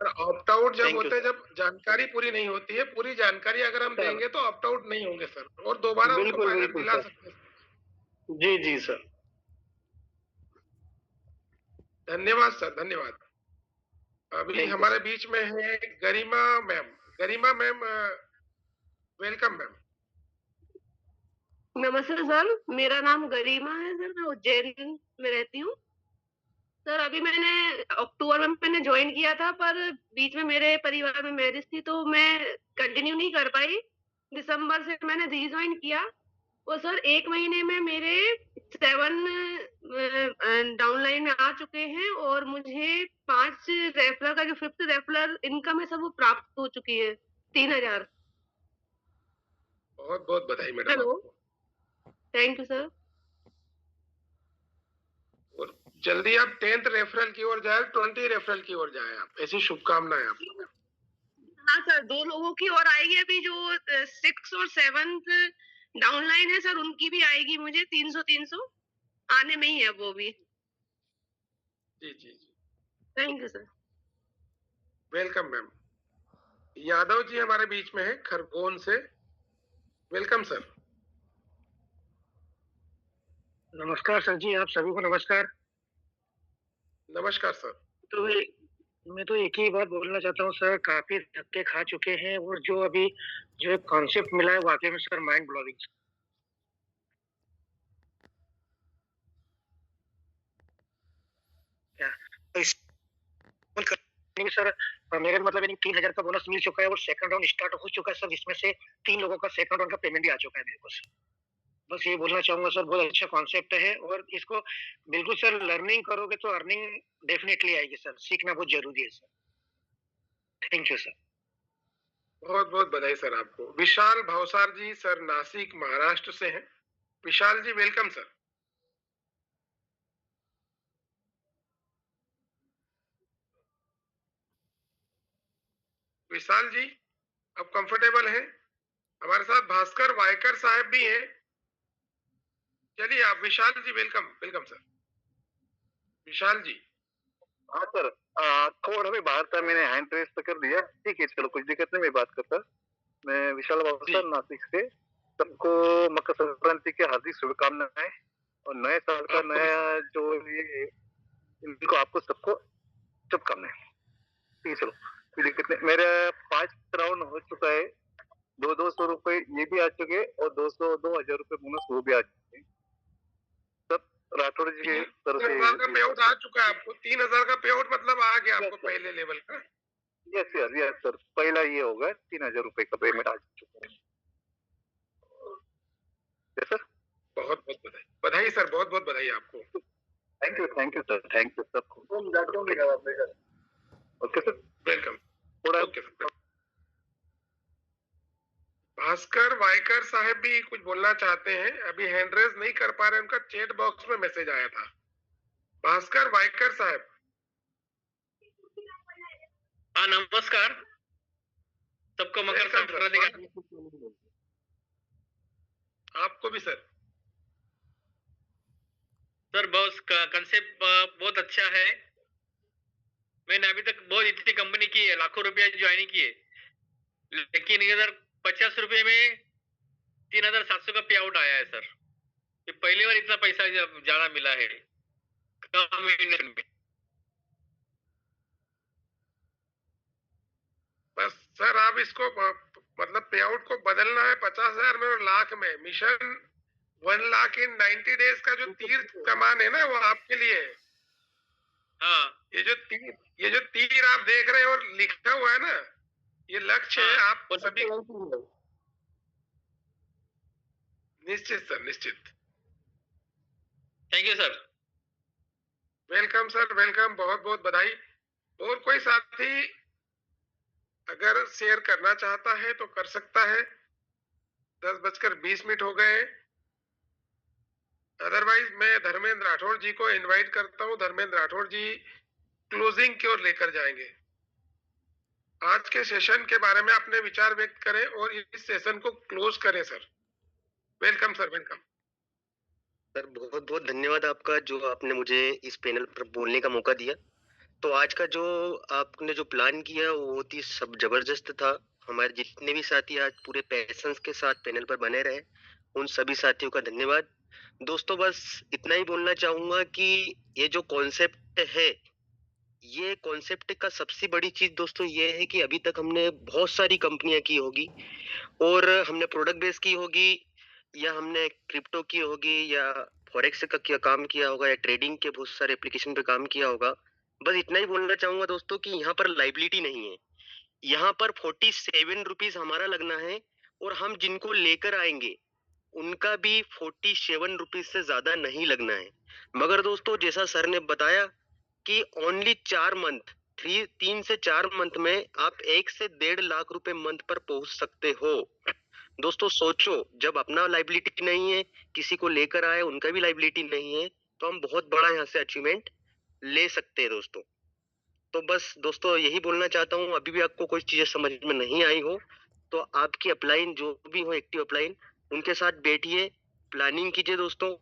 ऑप्ट आउट जब Thank you, होते हैं, जब जानकारी पूरी नहीं होती है, पूरी जानकारी अगर हम सर। देंगे तो ऑप्ट आउट नहीं होंगे सर, और दोबारा उनको बिल्कुल, फाइनल बिल्कुल, दिला सर। सकते हैं। जी जी सर। धन्यवाद सर, धन्यवाद। अभी Thank you, हमारे sir. बीच में है गरिमा मैम। गरिमा मैम, वेलकम मैम। नमस्ते सर, मेरा नाम गरिमा है सर, मैं उज्जैन में रहती हूँ। सर अभी मैंने अक्टूबर में मैंने ज्वाइन किया था, पर बीच में मेरे परिवार में मैरिज थी तो मैं कंटिन्यू नहीं कर पाई। दिसंबर से मैंने रीज्वाइन किया और सर 1 महीने में मेरे 7 डाउनलाइन में आ चुके हैं और मुझे 5 रेफरल का जो 5th रेफरल इनकम है सर वो प्राप्त हो चुकी है 3,000। बहुत बहुत बधाई मैडम हेलो। आपको। Thank you sir. और जल्दी आप 10th रेफरल की ओर जाए, 20 रेफरल की ओर जाए, आप ऐसी शुभकामनाएं आपको। हाँ सर, 2 लोगों की और आएगी, अभी जो 6 और 7th डाउनलाइन है सर उनकी भी आएगी मुझे 300 आने में ही है वो भी। जी जी जी, thank you sir. Welcome ma'am. Yadav ji हमारे बीच में है खरगोन से। Welcome sir. नमस्कार सर जी, आप सभी को नमस्कार। नमस्कार सर। तो मैं तो एक ही बात बोलना चाहता हूँ सर, काफी धक्के खा चुके हैं और जो अभी जो एक कॉन्सेप्ट मिला है वाकई में सर माइंड ब्लोइंग। सर मेरे मतलब 3,000 का बोनस मिल चुका है और सेकंड राउंड स्टार्ट हो चुका है सर, जिसमें से 3 लोगों का सेकंड राउंड का पेमेंट भी आ चुका है मेरे को सर। बस ये बोलना चाहूंगा सर, बहुत अच्छा कॉन्सेप्ट है और इसको बिल्कुल सर लर्निंग करोगे तो अर्निंग डेफिनेटली आएगी सर, सीखना बहुत जरूरी है सर। Thank you sir. बहुत बहुत बधाई सर आपको। विशाल भावसार जी सर नासिक महाराष्ट्र से हैं। विशाल जी वेलकम सर। विशाल जी अब कंफर्टेबल हैं? हमारे साथ भास्कर वायकर साहब भी हैं। चलिए आप विशाल जी, वेलकम वेलकम सर। विशाल जी। हाँ सर, थोड़ा भी बाहर था, मैंने हैंड रेस कर दिया। ठीक है, चलो कुछ दिक्कत नहीं, मैं बात करता। मैं विशाल बाबू नासिक से। सबको मकर संक्रांति की हार्दिक शुभकामनाएं और नए साल का आपको भी नया जो ये इनको आपको सबको शुभकामनाएं। ठीक है, चलो कोई दिक्कत नहीं। मेरा 5 राउंड हो चुका है, 200 रुपए ये भी आ चुके और 2,000 रुपए बोनस वो भी आ चुके हैं। सब राठौड़ जी के तरफ 3,000 का से। पे आउट आ चुका है आपको। 3,000 का पे आउट मतलब आ गया आपको पहले लेवल का। यस सर, पहला ये होगा 3,000 रुपए का पेमेंट आ चुका है। Yes sir. बहुत बहुत बधाई, बधाई सर, बहुत बहुत बधाई आपको। Thank you sir, thank you सबको। Okay sir, welcome. थोड़ा ओके सर। भास्कर वायकर साहब भी कुछ बोलना चाहते हैं, अभी हैंड रेज नहीं कर पा रहे, उनका चैट बॉक्स में मैसेज आया था। भास्कर वायकर साहब। हाँ नमस्कार सबको, मकर संक्रांति का। आपको भी सर। सर बॉस का कंसेप्ट बहुत अच्छा है। मैंने अभी तक बहुत इतनी कंपनी की है, लाखों रुपया ज्वाइनिंग की है, लेकिन इधर 50 रुपये में 3,700 का पे आउट आया है सर। ये पहली बार इतना पैसा ज्यादा मिला है कम इन्वेस्टमेंट में। बस सर आप इसको मतलब पे आउट को बदलना है 50,000 में और लाख में। मिशन 1 लाख इन 90 डेज का जो तीर कमान है ना, वो आपके लिए है। हाँ, ये जो तीर आप देख रहे हो और लिखा हुआ है ना, ये लक्ष्य है आप सभी। निश्चित सर, निश्चित। Thank you sir. Welcome sir, welcome, बहुत बहुत बधाई। और कोई साथी अगर शेयर करना चाहता है तो कर सकता है। 10:20 हो गए। अदरवाइज मैं धर्मेंद्र राठौड़ जी को इनवाइट करता हूँ। धर्मेंद्र राठौड़ जी क्लोजिंग की ओर लेकर जाएंगे। आज के सेशन के बारे में अपने विचार व्यक्त करें और इस सेशन को क्लोज करें sir. Welcome sir, welcome. Sir बहुत बहुत धन्यवाद आपका, जो आपने मुझे इस पैनल पर बोलने का मौका दिया। तो आज का जो आपने जो प्लान किया वो बहुत ही सब जबरदस्त था। हमारे जितने भी साथी आज पूरे पैशंस के साथ पैनल पर बने रहे, उन सभी साथियों का धन्यवाद। दोस्तों बस इतना ही बोलना चाहूंगा कि ये जो कॉन्सेप्ट है, ये कॉन्सेप्ट का सबसे बड़ी चीज दोस्तों ये है कि अभी तक हमने बहुत सारी कंपनियां की होगी, और हमने प्रोडक्ट बेस की होगी, या हमने क्रिप्टो की होगी, या फॉरेक्स का क्या काम किया होगा, या ट्रेडिंग के बहुत सारे एप्लीकेशन पे काम किया होगा। बस इतना ही बोलना चाहूंगा दोस्तों कि यहाँ पर लाइबिलिटी नहीं है। यहाँ पर 47 रुपीज हमारा लगना है, और हम जिनको लेकर आएंगे उनका भी 47 रुपीज से ज्यादा नहीं लगना है। मगर दोस्तों जैसा सर ने बताया कि ओनली 4 मंथ, 3 से 4 मंथ में आप 1 से 1.5 लाख रुपए मंथ पर पहुंच सकते हो। दोस्तों सोचो, जब अपना लाइबिलिटी नहीं है, किसी को लेकर आए उनका भी लाइबिलिटी नहीं है, तो हम बहुत बड़ा यहाँ से अचीवमेंट ले सकते हैं दोस्तों। तो बस दोस्तों यही बोलना चाहता हूँ, अभी भी आपको कोई चीजें समझ में नहीं आई हो तो आपकी अपलाइन जो भी हो, एक्टिव अपलाइन, उनके साथ बैठिए, प्लानिंग कीजिए दोस्तों,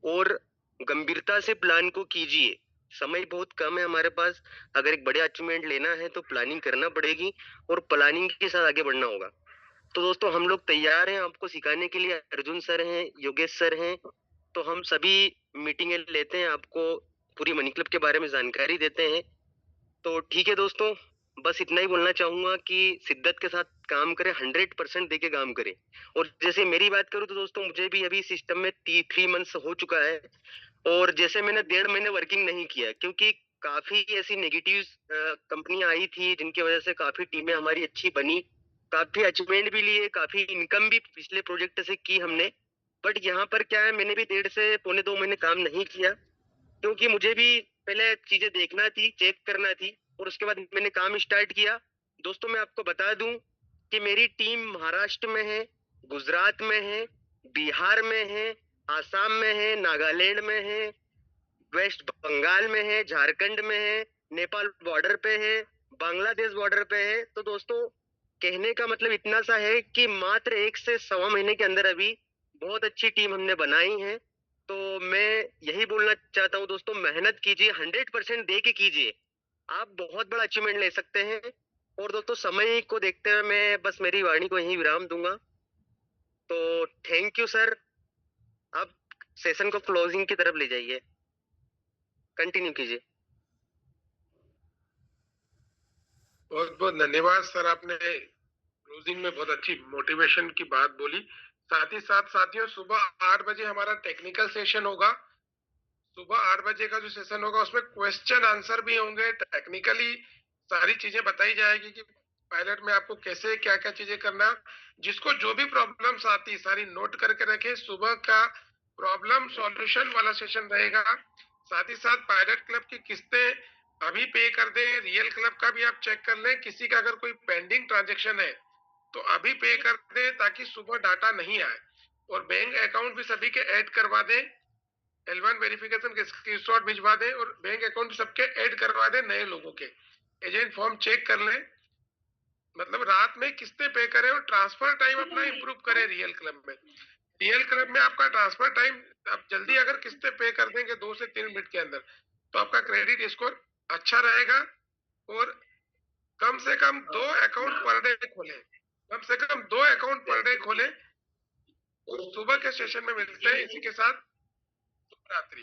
और गंभीरता से प्लान को कीजिए। समय बहुत कम है हमारे पास। अगर एक बड़े अचीवमेंट लेना है तो प्लानिंग करना पड़ेगी, और प्लानिंग के साथ आगे बढ़ना होगा। तो दोस्तों हम लोग तैयार हैं आपको सिखाने के लिए। अर्जुन सर हैं, योगेश सर हैं, तो हम सभी मीटिंगें लेते हैं, आपको पूरी मनी क्लब के बारे में जानकारी देते हैं। तो ठीक है दोस्तों, बस इतना ही बोलना चाहूंगा कि शिद्दत के साथ काम करें, 100% देके काम करें। और जैसे मेरी बात करूं तो दोस्तों मुझे भी अभी सिस्टम में 3 मंथ्स हो चुका है, और जैसे मैंने 1.5 महीने वर्किंग नहीं किया, क्योंकि काफी ऐसी नेगेटिव कंपनियां आई थी जिनकी वजह से काफी टीमें हमारी अच्छी बनी, काफी अचीवमेंट भी लिए, काफी इनकम भी पिछले प्रोजेक्ट से की हमने। बट यहाँ पर क्या है, मैंने भी 1.5 से पौने 2 महीने काम नहीं किया, क्योंकि मुझे भी पहले चीजें देखना थी, चेक करना थी, और उसके बाद मैंने काम स्टार्ट किया। दोस्तों मैं आपको बता दूं कि मेरी टीम महाराष्ट्र में है, गुजरात में है, बिहार में है, आसाम में है, नागालैंड में है, वेस्ट बंगाल में है, झारखंड में है, नेपाल बॉर्डर पे है, बांग्लादेश बॉर्डर पे है। तो दोस्तों कहने का मतलब इतना सा है कि मात्र 1 से 1.25 महीने के अंदर अभी बहुत अच्छी टीम हमने बनाई है। तो मैं यही बोलना चाहता हूँ दोस्तों, मेहनत कीजिए, 100% दे के कीजिए, आप बहुत बड़ा अचीवमेंट ले सकते हैं। और दोस्तों समय को देखते हुए मैं बस मेरी वाणी को यहीं विराम दूंगा। तो थैंक यू सर, आप सेशन को क्लोजिंग की तरफ ले जाइए, कंटिन्यू कीजिए। बहुत बहुत धन्यवाद सर, आपने क्लोजिंग में बहुत अच्छी मोटिवेशन की बात बोली। साथ ही साथ साथियों, सुबह 8 बजे हमारा टेक्निकल सेशन होगा। सुबह 8 बजे का जो सेशन होगा उसमें क्वेश्चन आंसर भी होंगे। टेक्निकली सारी चीजें बताई जाएगी कि पायलट में आपको कैसे क्या क्या चीजें करना। जिसको जो भी प्रॉब्लम्स आती सारी नोट करके रखें। सुबह का प्रॉब्लम सॉल्यूशन वाला सेशन रहेगा। साथ ही साथ पायलट क्लब की किस्तें अभी पे कर दें। रियल क्लब का भी आप चेक कर लें, किसी का अगर कोई पेंडिंग ट्रांजेक्शन है तो अभी पे कर दें, ताकि सुबह डाटा नहीं आए। और बैंक अकाउंट भी सभी के ऐड करवा दें। L1 वेरिफिकेशन के स्क्रीनशॉट भिजवा दें, और बैंक अकाउंट सबके ऐड करवा दें नए लोगों के। एजेंट फॉर्म चेक कर लें, मतलब रात में किस्तें पे करें, और ट्रांसफर टाइम अपना इंप्रूव करें। रियल क्लब में आपका ट्रांसफर टाइम, आप जल्दी अगर किस्तें पे कर देंगे 2 से 3 मिनट के अंदर, तो आपका क्रेडिट स्कोर अच्छा रहेगा। और कम से कम 2 अकाउंट पर डे खोलें, कम से कम 2 अकाउंट पर डे खोलें। और सुबह के सेशन में मिलते हैं। इसी के साथ शुभ रात्रि।